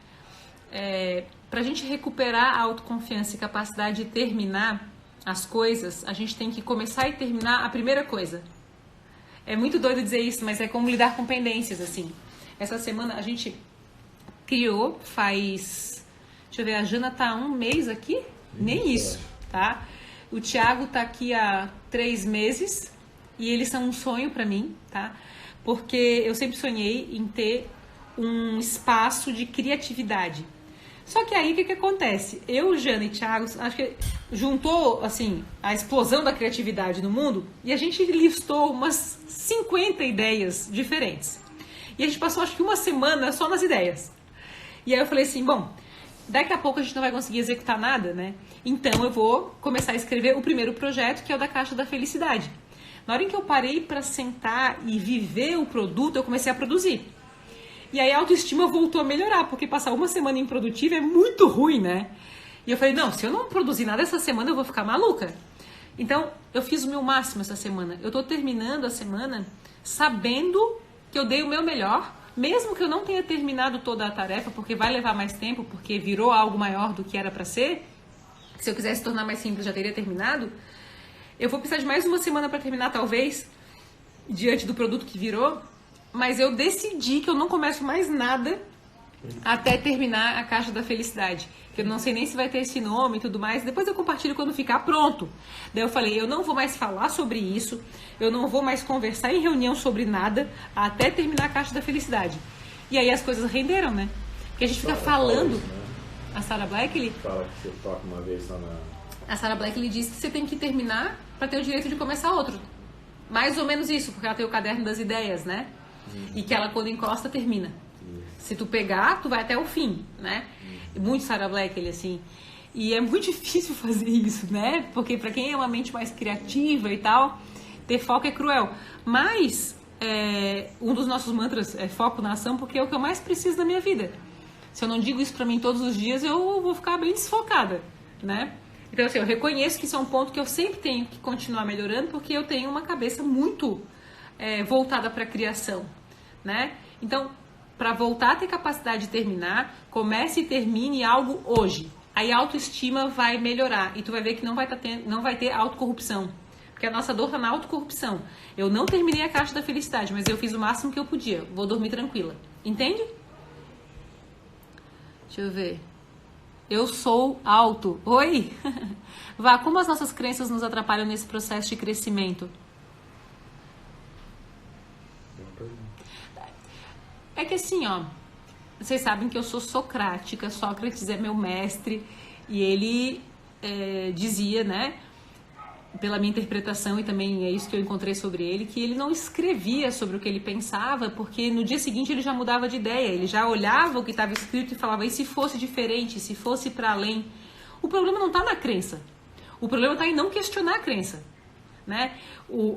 Para a gente recuperar a autoconfiança e capacidade de terminar as coisas, a gente tem que começar e terminar a primeira coisa. É muito doido dizer isso, mas é como lidar com pendências, assim. Essa semana a gente criou, deixa eu ver, a Jana tá há 1 mês aqui? Nem isso, tá? O Thiago tá aqui há 3 meses e eles são um sonho pra mim, tá? Porque eu sempre sonhei em ter um espaço de criatividade. Só que aí o que acontece? Eu, Jana e Thiago, acho que juntou assim a explosão da criatividade no mundo e a gente listou umas 50 ideias diferentes. E a gente passou acho que 1 semana só nas ideias. E aí eu falei assim, bom, daqui a pouco a gente não vai conseguir executar nada, né? Então eu vou começar a escrever o primeiro projeto, que é o da Caixa da Felicidade. Na hora em que eu parei para sentar e viver o produto, eu comecei a produzir. E aí a autoestima voltou a melhorar, porque passar 1 semana improdutiva é muito ruim, né? E eu falei, não, se eu não produzir nada essa semana, eu vou ficar maluca. Então, eu fiz o meu máximo essa semana. Eu tô terminando a semana sabendo que eu dei o meu melhor, mesmo que eu não tenha terminado toda a tarefa, porque vai levar mais tempo, porque virou algo maior do que era para ser. Se eu quisesse tornar mais simples, já teria terminado. Eu vou precisar de mais 1 semana para terminar, talvez, diante do produto que virou. Mas eu decidi que eu não começo mais nada até terminar a Caixa da Felicidade. Que eu não sei nem se vai ter esse nome e tudo mais. Depois eu compartilho quando ficar pronto. Daí eu falei, eu não vou mais falar sobre isso, eu não vou mais conversar em reunião sobre nada, até terminar a Caixa da Felicidade. E aí as coisas renderam, né? Porque a gente fica falando... Isso, né? A Sarah Black, ele... Fala que você toca uma vez só na... A Sarah Black, ele disse que você tem que terminar para ter o direito de começar outro. Mais ou menos isso, porque ela tem o caderno das ideias, né? E que ela, quando encosta, termina. Se tu pegar, tu vai até o fim, né? Muito Sarah Black, ele assim. E é muito difícil fazer isso, né? Porque para quem é uma mente mais criativa e tal, ter foco é cruel. Mas um dos nossos mantras é foco na ação, porque é o que eu mais preciso na minha vida. Se eu não digo isso para mim todos os dias, eu vou ficar bem desfocada, né? Então, assim, eu reconheço que isso é um ponto que eu sempre tenho que continuar melhorando, porque eu tenho uma cabeça muito voltada para a criação, né? Então, para voltar a ter capacidade de terminar, comece e termine algo hoje. Aí a autoestima vai melhorar e tu vai ver que não vai ter autocorrupção. Porque a nossa dor está na autocorrupção. Eu não terminei a Caixa da Felicidade, mas eu fiz o máximo que eu podia. Vou dormir tranquila. Entende? Deixa eu ver. Eu sou alto. Oi! Vá, como as nossas crenças nos atrapalham nesse processo de crescimento? É que assim, ó, vocês sabem que eu sou socrática, Sócrates é meu mestre, e ele dizia, né, pela minha interpretação, e também é isso que eu encontrei sobre ele, que ele não escrevia sobre o que ele pensava, porque no dia seguinte ele já mudava de ideia, ele já olhava o que estava escrito e falava, e se fosse diferente, se fosse para além? O problema não está na crença, o problema está em não questionar a crença, né?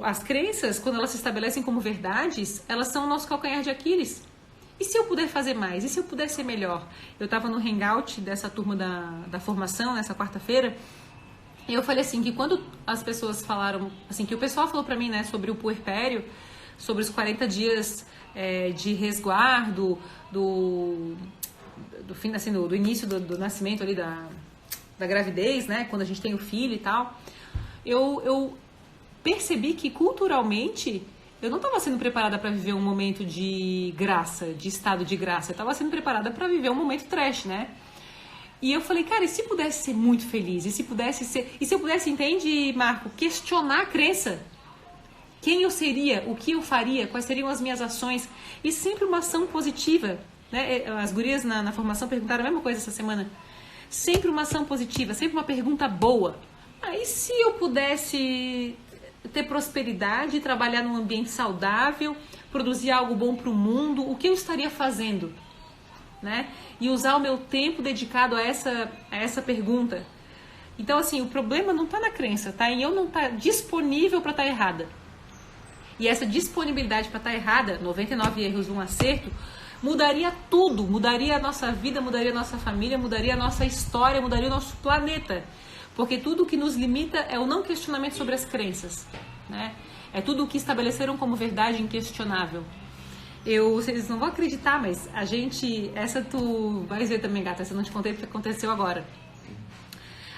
As crenças, quando elas se estabelecem como verdades, elas são o nosso calcanhar de Aquiles. E se eu puder fazer mais? E se eu puder ser melhor? Eu estava no hangout dessa turma da formação, nessa quarta-feira, e eu falei assim, que quando as pessoas falaram, assim, que o pessoal falou pra mim, né, sobre o puerpério, sobre os 40 dias de resguardo, do fim, assim, do início do nascimento ali, da gravidez, né, quando a gente tem o filho e tal, eu percebi que culturalmente eu não estava sendo preparada para viver um momento de graça, de estado de graça, eu estava sendo preparada para viver um momento trash, né? E eu falei, cara, e se pudesse ser muito feliz? E se eu pudesse, entende, Marco, questionar a crença? Quem eu seria? O que eu faria? Quais seriam as minhas ações? E sempre uma ação positiva, né? As gurias na formação perguntaram a mesma coisa essa semana. Sempre uma ação positiva, sempre uma pergunta boa. Aí se eu pudesse ter prosperidade, trabalhar num ambiente saudável, produzir algo bom para o mundo, o que eu estaria fazendo? Né? E usar o meu tempo dedicado a essa pergunta. Então, assim, o problema não está na crença, tá? Em eu não estar disponível para estar errada. E essa disponibilidade para estar errada, 99 erros, um acerto, mudaria tudo. Mudaria a nossa vida, mudaria a nossa família, mudaria a nossa história, mudaria o nosso planeta. Porque tudo o que nos limita é o não questionamento sobre as crenças, né? É tudo o que estabeleceram como verdade inquestionável. Vocês não vão acreditar, mas a gente... Essa tu vai ver também, gata. Essa eu não te contei porque aconteceu agora.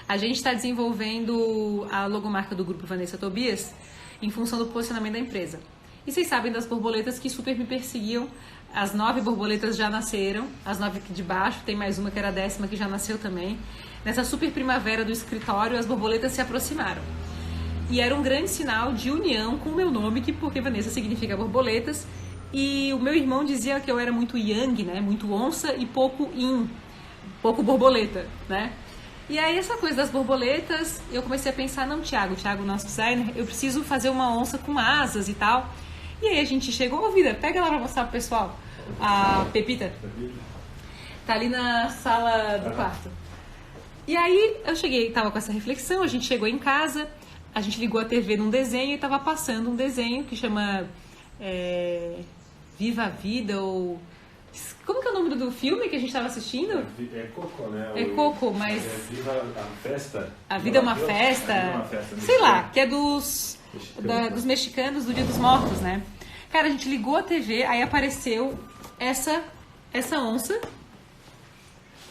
A gente está desenvolvendo a logomarca do grupo Vanessa Tobias em função do posicionamento da empresa. E vocês sabem das borboletas que super me perseguiam. As 9 borboletas já nasceram. As 9 aqui de baixo. Tem mais uma que era a 10ª que já nasceu também. Nessa super primavera do escritório, as borboletas se aproximaram. E era um grande sinal de união com o meu nome, porque Vanessa significa borboletas. E o meu irmão dizia que eu era muito yang, né? Muito onça e pouco yin, pouco borboleta, né? E aí essa coisa das borboletas, eu comecei a pensar, não, Thiago, nosso designer, eu preciso fazer uma onça com asas e tal. E aí a gente chegou, ô Vida, pega lá pra mostrar pro pessoal. A Pepita tá ali na sala do quarto. E aí eu cheguei, tava com essa reflexão, a gente chegou em casa, a gente ligou a TV num desenho e tava passando um desenho que chama... Viva a Vida, ou... Como que é o nome do filme que a gente estava assistindo? É Coco, né? É Coco, mas... Viva a Festa. A Vida é uma Festa. A Vida é uma Festa. Sei lá, que é dos mexicanos do Dia dos Mortos, né? Cara, a gente ligou a TV, aí apareceu essa onça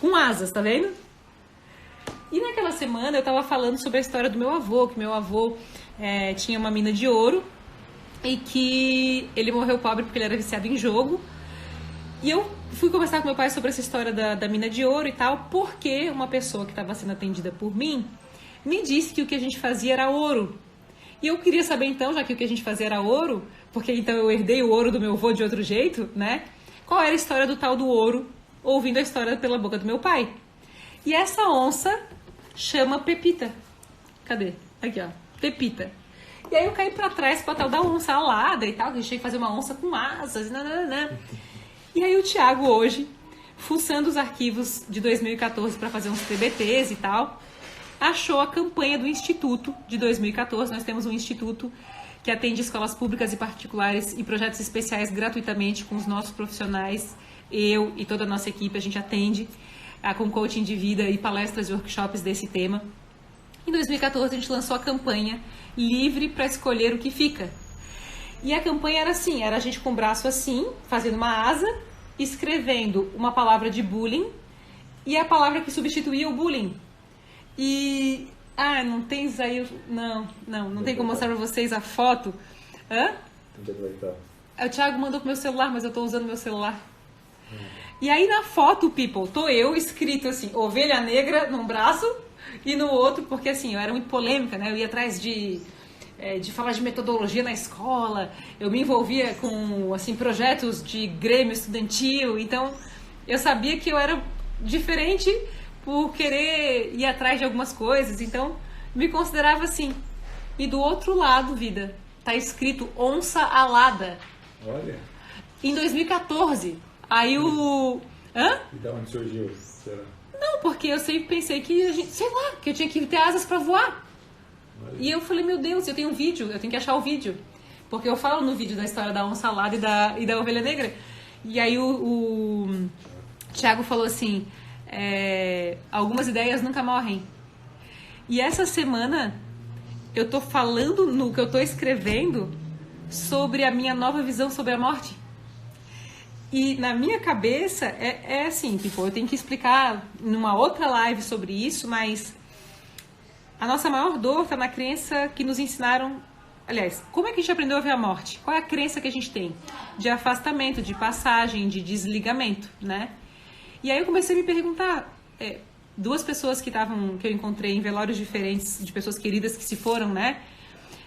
com asas, tá vendo? E naquela semana eu tava falando sobre a história do meu avô, que meu avô tinha uma mina de ouro, e que ele morreu pobre porque ele era viciado em jogo. E eu fui conversar com meu pai sobre essa história da mina de ouro e tal, porque uma pessoa que estava sendo atendida por mim me disse que o que a gente fazia era ouro. E eu queria saber então, já que o que a gente fazia era ouro, porque então eu herdei o ouro do meu avô de outro jeito, né? Qual era a história do tal do ouro, ouvindo a história pela boca do meu pai. E essa onça chama Pepita. Cadê? Aqui, ó. Pepita. E aí eu caí pra trás pra tal da onça alada e tal, que a gente tinha que fazer uma onça com asas, nananã. E aí o Thiago hoje, fuçando os arquivos de 2014 para fazer uns TBTs e tal, achou a campanha do Instituto de 2014. Nós temos um instituto que atende escolas públicas e particulares e projetos especiais gratuitamente com os nossos profissionais. Eu e toda a nossa equipe, a gente atende com coaching de vida e palestras e workshops desse tema. Em 2014, a gente lançou a campanha Livre para Escolher o que Fica. E a campanha era assim, era a gente com o braço assim, fazendo uma asa, escrevendo uma palavra de bullying e a palavra que substituía o bullying. E... não tem aí... Não tem como mostrar pra vocês a foto. Hã? O Thiago mandou pro meu celular, mas eu tô usando meu celular. E aí na foto, people, tô eu escrito assim, ovelha negra num braço e no outro, porque assim, eu era muito polêmica, né? Eu ia atrás de falar de metodologia na escola, eu me envolvia com, assim, projetos de grêmio estudantil, então eu sabia que eu era diferente por querer ir atrás de algumas coisas, então me considerava assim. E do outro lado, vida, tá escrito onça alada. Olha. Em 2014. Aí o... Hã? E da onde surgiu? Será? Não, porque eu sempre pensei que a gente, sei lá, que eu tinha que ter asas pra voar. Olha. E eu falei, meu Deus, eu tenho um vídeo, eu tenho que achar o vídeo. Porque eu falo no vídeo da história da onça alada e da ovelha negra. E aí o Thiago falou assim, algumas ideias nunca morrem. E essa semana eu tô falando no que eu tô escrevendo sobre a minha nova visão sobre a morte. E na minha cabeça é assim, tipo, eu tenho que explicar numa outra live sobre isso, mas a nossa maior dor está na crença que nos ensinaram. Aliás, como é que a gente aprendeu a ver a morte? Qual é a crença que a gente tem? De afastamento, de passagem, de desligamento, né? E aí eu comecei a me perguntar, duas pessoas que eu encontrei em velórios diferentes, de pessoas queridas que se foram, né?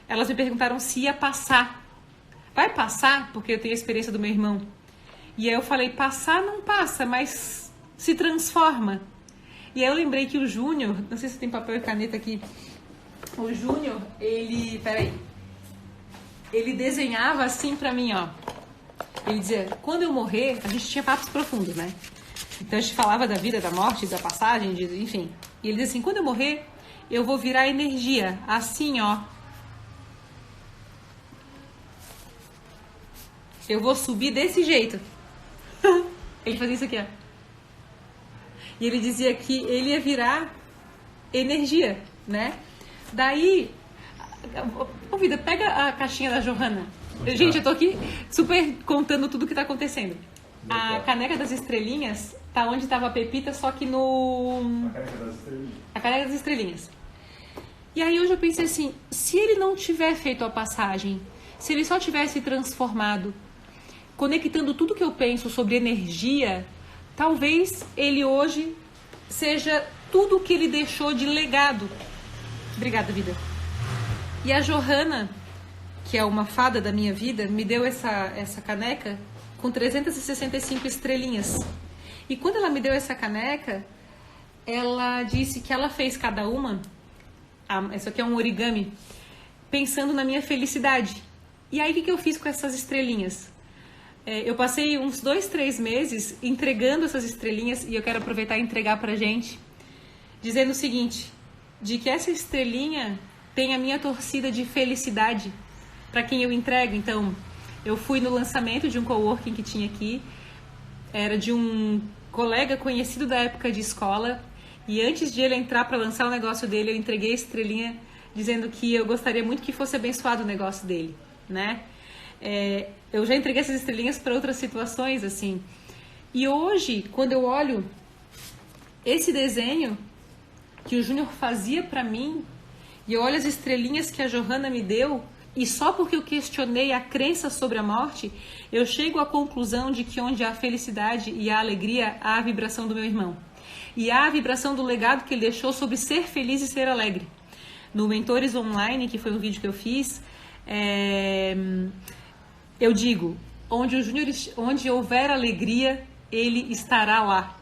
Elas me perguntaram se ia passar. Vai passar? Porque eu tenho a experiência do meu irmão. E aí eu falei, passar não passa, mas se transforma. E aí eu lembrei que o Júnior, não sei se tem papel e caneta aqui, o Júnior, ele desenhava assim pra mim, ó. Ele dizia, quando eu morrer, a gente tinha papos profundos, né? Então a gente falava da vida, da morte, da passagem, enfim. E ele dizia assim, quando eu morrer, eu vou virar energia, assim, ó. Eu vou subir desse jeito. Ele fazia isso aqui, ó. E ele dizia que ele ia virar energia, né? Daí, ô vida, pega a caixinha da Johanna. Gente, eu tô aqui super contando tudo que tá acontecendo. A caneca das estrelinhas tá onde tava a Pepita, só que no... A caneca das estrelinhas. E aí hoje eu pensei assim, se ele não tiver feito a passagem, se ele só tivesse transformado, conectando tudo que eu penso sobre energia, talvez ele hoje seja tudo o que ele deixou de legado. Obrigada, vida. E a Johanna, que é uma fada da minha vida, me deu essa caneca com 365 estrelinhas. E quando ela me deu essa caneca, ela disse que ela fez cada uma, isso aqui é um origami, pensando na minha felicidade. E aí o que eu fiz com essas estrelinhas? Eu passei uns 2-3 meses entregando essas estrelinhas e eu quero aproveitar e entregar pra gente, dizendo o seguinte, de que essa estrelinha tem a minha torcida de felicidade para quem eu entrego. Então, eu fui no lançamento de um coworking que tinha aqui, era de um colega conhecido da época de escola, e antes de ele entrar para lançar o negócio dele, eu entreguei a estrelinha dizendo que eu gostaria muito que fosse abençoado o negócio dele, né? Eu já entreguei essas estrelinhas para outras situações, assim. E hoje, quando eu olho esse desenho que o Júnior fazia para mim, e eu olho as estrelinhas que a Johanna me deu, E só porque eu questionei a crença sobre a morte, eu chego à conclusão de que onde há felicidade e há alegria, há a vibração do meu irmão. E há a vibração do legado que ele deixou sobre ser feliz e ser alegre. No Mentores Online, que foi um vídeo que eu fiz, eu digo, onde houver alegria, ele estará lá.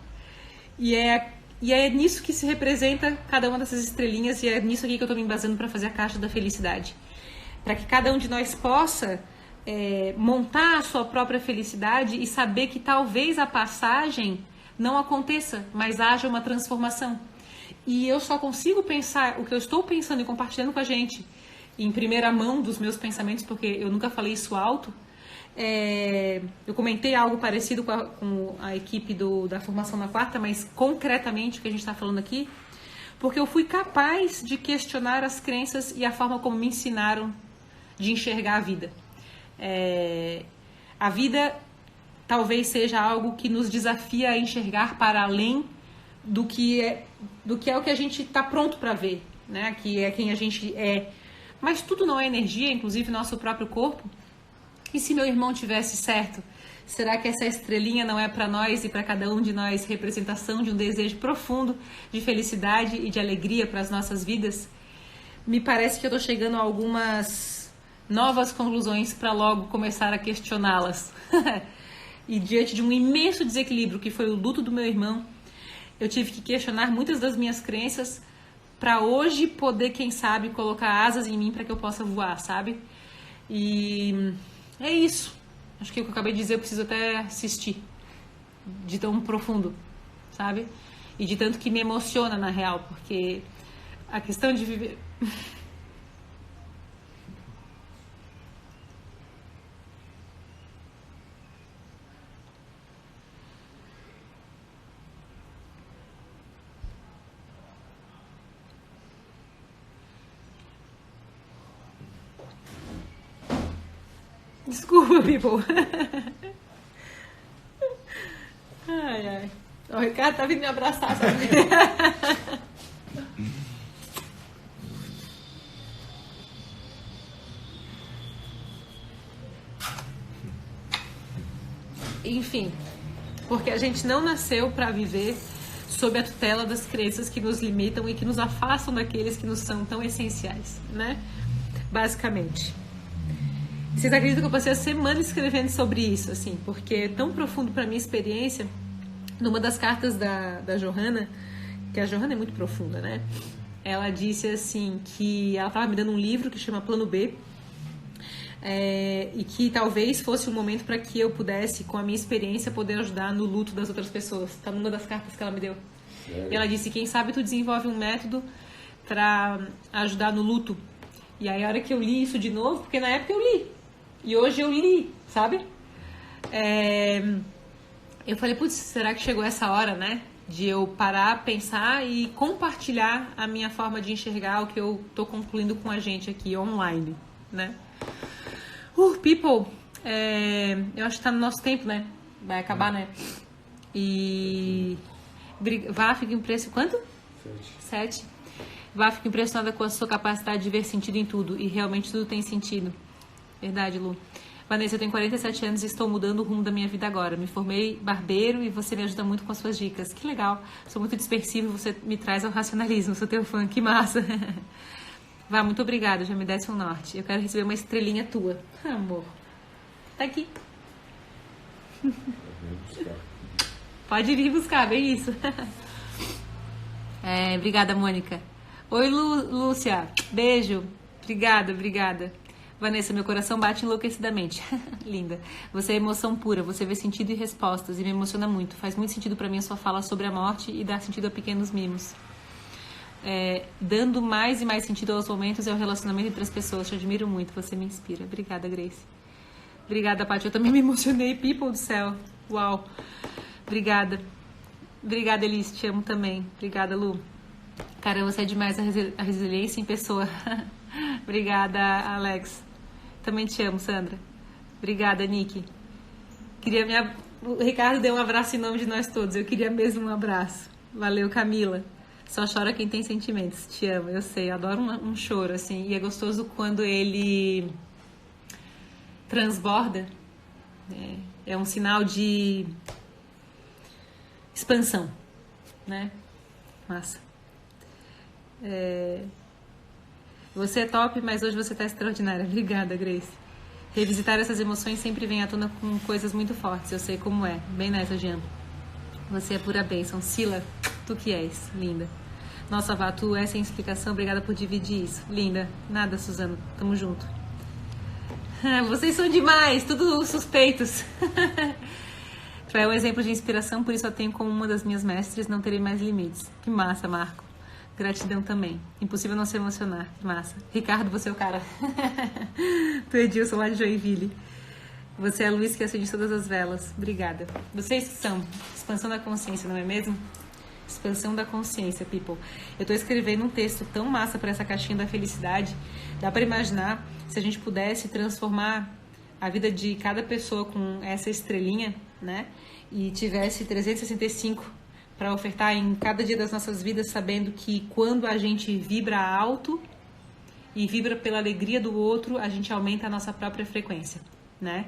E é nisso que se representa cada uma dessas estrelinhas, e é nisso aqui que eu estou me embasando para fazer a caixa da felicidade. Para que cada um de nós possa montar a sua própria felicidade e saber que talvez a passagem não aconteça, mas haja uma transformação. E eu só consigo pensar o que eu estou pensando e compartilhando com a gente em primeira mão dos meus pensamentos, porque eu nunca falei isso alto. Eu comentei algo parecido com a equipe da formação na quarta, mas concretamente o que a gente está falando aqui, porque eu fui capaz de questionar as crenças e a forma como me ensinaram de enxergar a vida. A vida talvez seja algo que nos desafia a enxergar para além do que é o que a gente está pronto para ver, né? Que é quem a gente é. Mas tudo não é energia, inclusive nosso próprio corpo. E se meu irmão tivesse certo, será que essa estrelinha não é para nós e para cada um de nós representação de um desejo profundo de felicidade e de alegria para as nossas vidas? Me parece que eu estou chegando a algumas novas conclusões para logo começar a questioná-las. E diante de um imenso desequilíbrio que foi o luto do meu irmão, eu tive que questionar muitas das minhas crenças para hoje poder, quem sabe, colocar asas em mim para que eu possa voar, sabe? E é isso. Acho que o que eu acabei de dizer eu preciso até assistir. De tão profundo, sabe? E de tanto que me emociona, na real, porque a questão de viver... Desculpa, people. Ai, ai. O Ricardo tá vindo me abraçar, sabe? Enfim, porque a gente não nasceu para viver sob a tutela das crenças que nos limitam e que nos afastam daqueles que nos são tão essenciais, né? Basicamente. Vocês acreditam que eu passei a semana escrevendo sobre isso, assim, porque é tão profundo para minha experiência. Numa das cartas da Johanna, que a Johanna é muito profunda, né? Ela disse assim que ela estava me dando um livro que chama Plano B, e que talvez fosse um momento para que eu pudesse, com a minha experiência, poder ajudar no luto das outras pessoas. Tá numa das cartas que ela me deu. E ela disse, quem sabe tu desenvolve um método para ajudar no luto. E aí a hora que eu li isso de novo, porque na época eu li, e hoje eu li, sabe? Eu falei, putz, será que chegou essa hora, né? De eu parar, pensar e compartilhar a minha forma de enxergar o que eu tô concluindo com a gente aqui online, né? People, eu acho que tá no nosso tempo, né? Vai acabar, né? E... Vá, fica impressionado. Quanto? 7. Vá, fica impressionada com a sua capacidade de ver sentido em tudo. E realmente tudo tem sentido. Verdade, Lu. Vanessa, eu tenho 47 anos e estou mudando o rumo da minha vida agora. Me formei barbeiro e você me ajuda muito com as suas dicas. Que legal. Sou muito dispersivo e você me traz ao racionalismo. Sou teu fã. Que massa. Vá, muito obrigada. Já me desse um norte. Eu quero receber uma estrelinha tua. Amor. Tá aqui. Pode vir buscar, bem isso. Obrigada, Mônica. Oi, Lúcia. Beijo. Obrigada. Vanessa, meu coração bate enlouquecidamente. Linda. Você é emoção pura, você vê sentido e respostas e me emociona muito. Faz muito sentido pra mim a sua fala sobre a morte e dar sentido a pequenos mimos. Dando mais e mais sentido aos momentos e ao relacionamento entre as pessoas. Te admiro muito, você me inspira. Obrigada, Grace. Obrigada, Paty. Eu também me emocionei. People do céu. Uau. Obrigada. Obrigada, Elis. Te amo também. Obrigada, Lu. Caramba, você é demais a resiliência em pessoa. Obrigada, Alex. Também te amo, Sandra. Obrigada, Nick. O Ricardo deu um abraço em nome de nós todos. Eu queria mesmo um abraço. Valeu, Camila. Só chora quem tem sentimentos. Te amo, eu sei. Eu adoro um choro, assim. E é gostoso quando ele transborda. É um sinal de expansão, né? Massa. Você é top, mas hoje você tá extraordinária. Obrigada, Grace. Revisitar essas emoções sempre vem à tona com coisas muito fortes. Eu sei como é. Bem nessa, Jean. Você é pura bênção. Sila, tu que és. Linda. Nossa, Vá, tu é sem explicação. Obrigada por dividir isso. Linda. Nada, Suzano. Tamo junto. Vocês são demais. Tudo suspeitos. Tu é um exemplo de inspiração, por isso eu tenho como uma das minhas mestres não terei mais limites. Que massa, Marco. Gratidão também. Impossível não se emocionar. Que massa. Ricardo, você é o cara. Tu, Edilson, lá de Joinville. Você é a luz que acende todas as velas. Obrigada. Vocês são expansão da consciência, não é mesmo? Expansão da consciência, people. Eu tô escrevendo um texto tão massa para essa caixinha da felicidade. Dá para imaginar se a gente pudesse transformar a vida de cada pessoa com essa estrelinha, né? E tivesse 365 para ofertar em cada dia das nossas vidas, sabendo que quando a gente vibra alto e vibra pela alegria do outro, a gente aumenta a nossa própria frequência, né?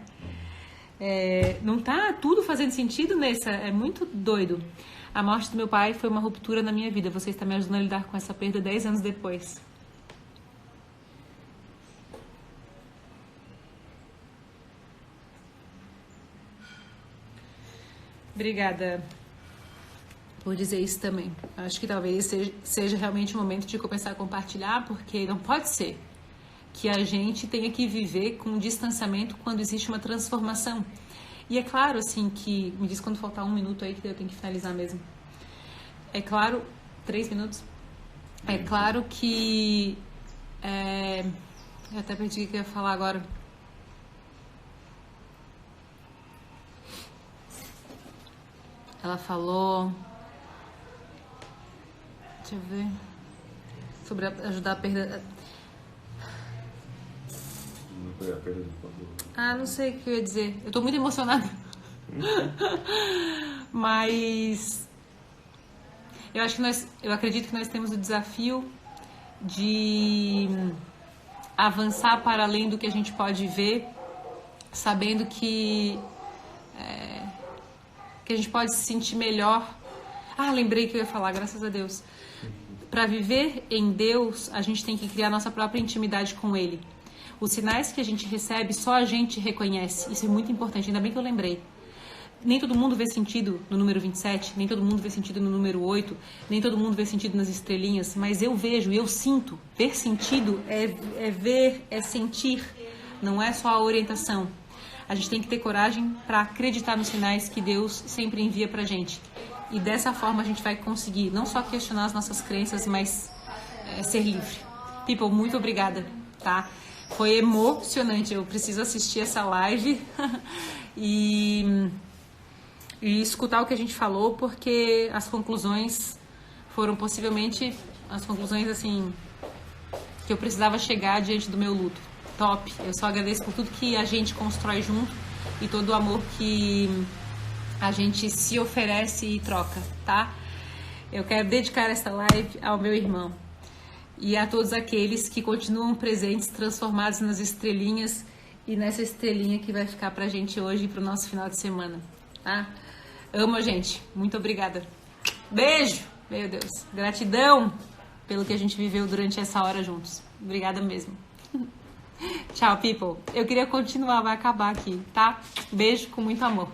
Não tá tudo fazendo sentido nessa? É muito doido. A morte do meu pai foi uma ruptura na minha vida. Você está me ajudando a lidar com essa perda 10 anos depois. Obrigada por dizer isso também. Acho que talvez seja realmente o momento de começar a compartilhar, porque não pode ser que a gente tenha que viver com distanciamento quando existe uma transformação. E é claro, assim, que... Me diz quando faltar 1 minuto aí, que eu tenho que finalizar mesmo. É claro... 3 minutos? É claro que... Eu até perdi o que eu ia falar agora. Ela falou... Deixa eu ver... Sobre ajudar a perda... Não foi a perda do corpo. Não sei o que eu ia dizer. Eu tô muito emocionada. Mas... Eu acredito que nós temos o desafio de avançar para além do que a gente pode ver, sabendo que a gente pode se sentir melhor. Lembrei que eu ia falar, graças a Deus. Para viver em Deus, a gente tem que criar nossa própria intimidade com Ele. Os sinais que a gente recebe, só a gente reconhece. Isso é muito importante, ainda bem que eu lembrei. Nem todo mundo vê sentido no número 27, nem todo mundo vê sentido no número 8, nem todo mundo vê sentido nas estrelinhas, mas eu vejo, eu sinto. Ver sentido é ver, é sentir, não é só a orientação. A gente tem que ter coragem para acreditar nos sinais que Deus sempre envia pra gente. E dessa forma a gente vai conseguir não só questionar as nossas crenças, mas ser livre. People, muito obrigada, tá? Foi emocionante, eu preciso assistir essa live e escutar o que a gente falou, porque as conclusões foram possivelmente as conclusões, assim, que eu precisava chegar diante do meu luto. Top! Eu só agradeço por tudo que a gente constrói junto e todo o amor que a gente se oferece e troca, tá? Eu quero dedicar esta live ao meu irmão e a todos aqueles que continuam presentes, transformados nas estrelinhas e nessa estrelinha que vai ficar pra gente hoje e pro nosso final de semana, tá? Amo a gente. Muito obrigada. Beijo! Meu Deus. Gratidão pelo que a gente viveu durante essa hora juntos. Obrigada mesmo. Tchau, people. Eu queria continuar, vai acabar aqui, tá? Beijo com muito amor.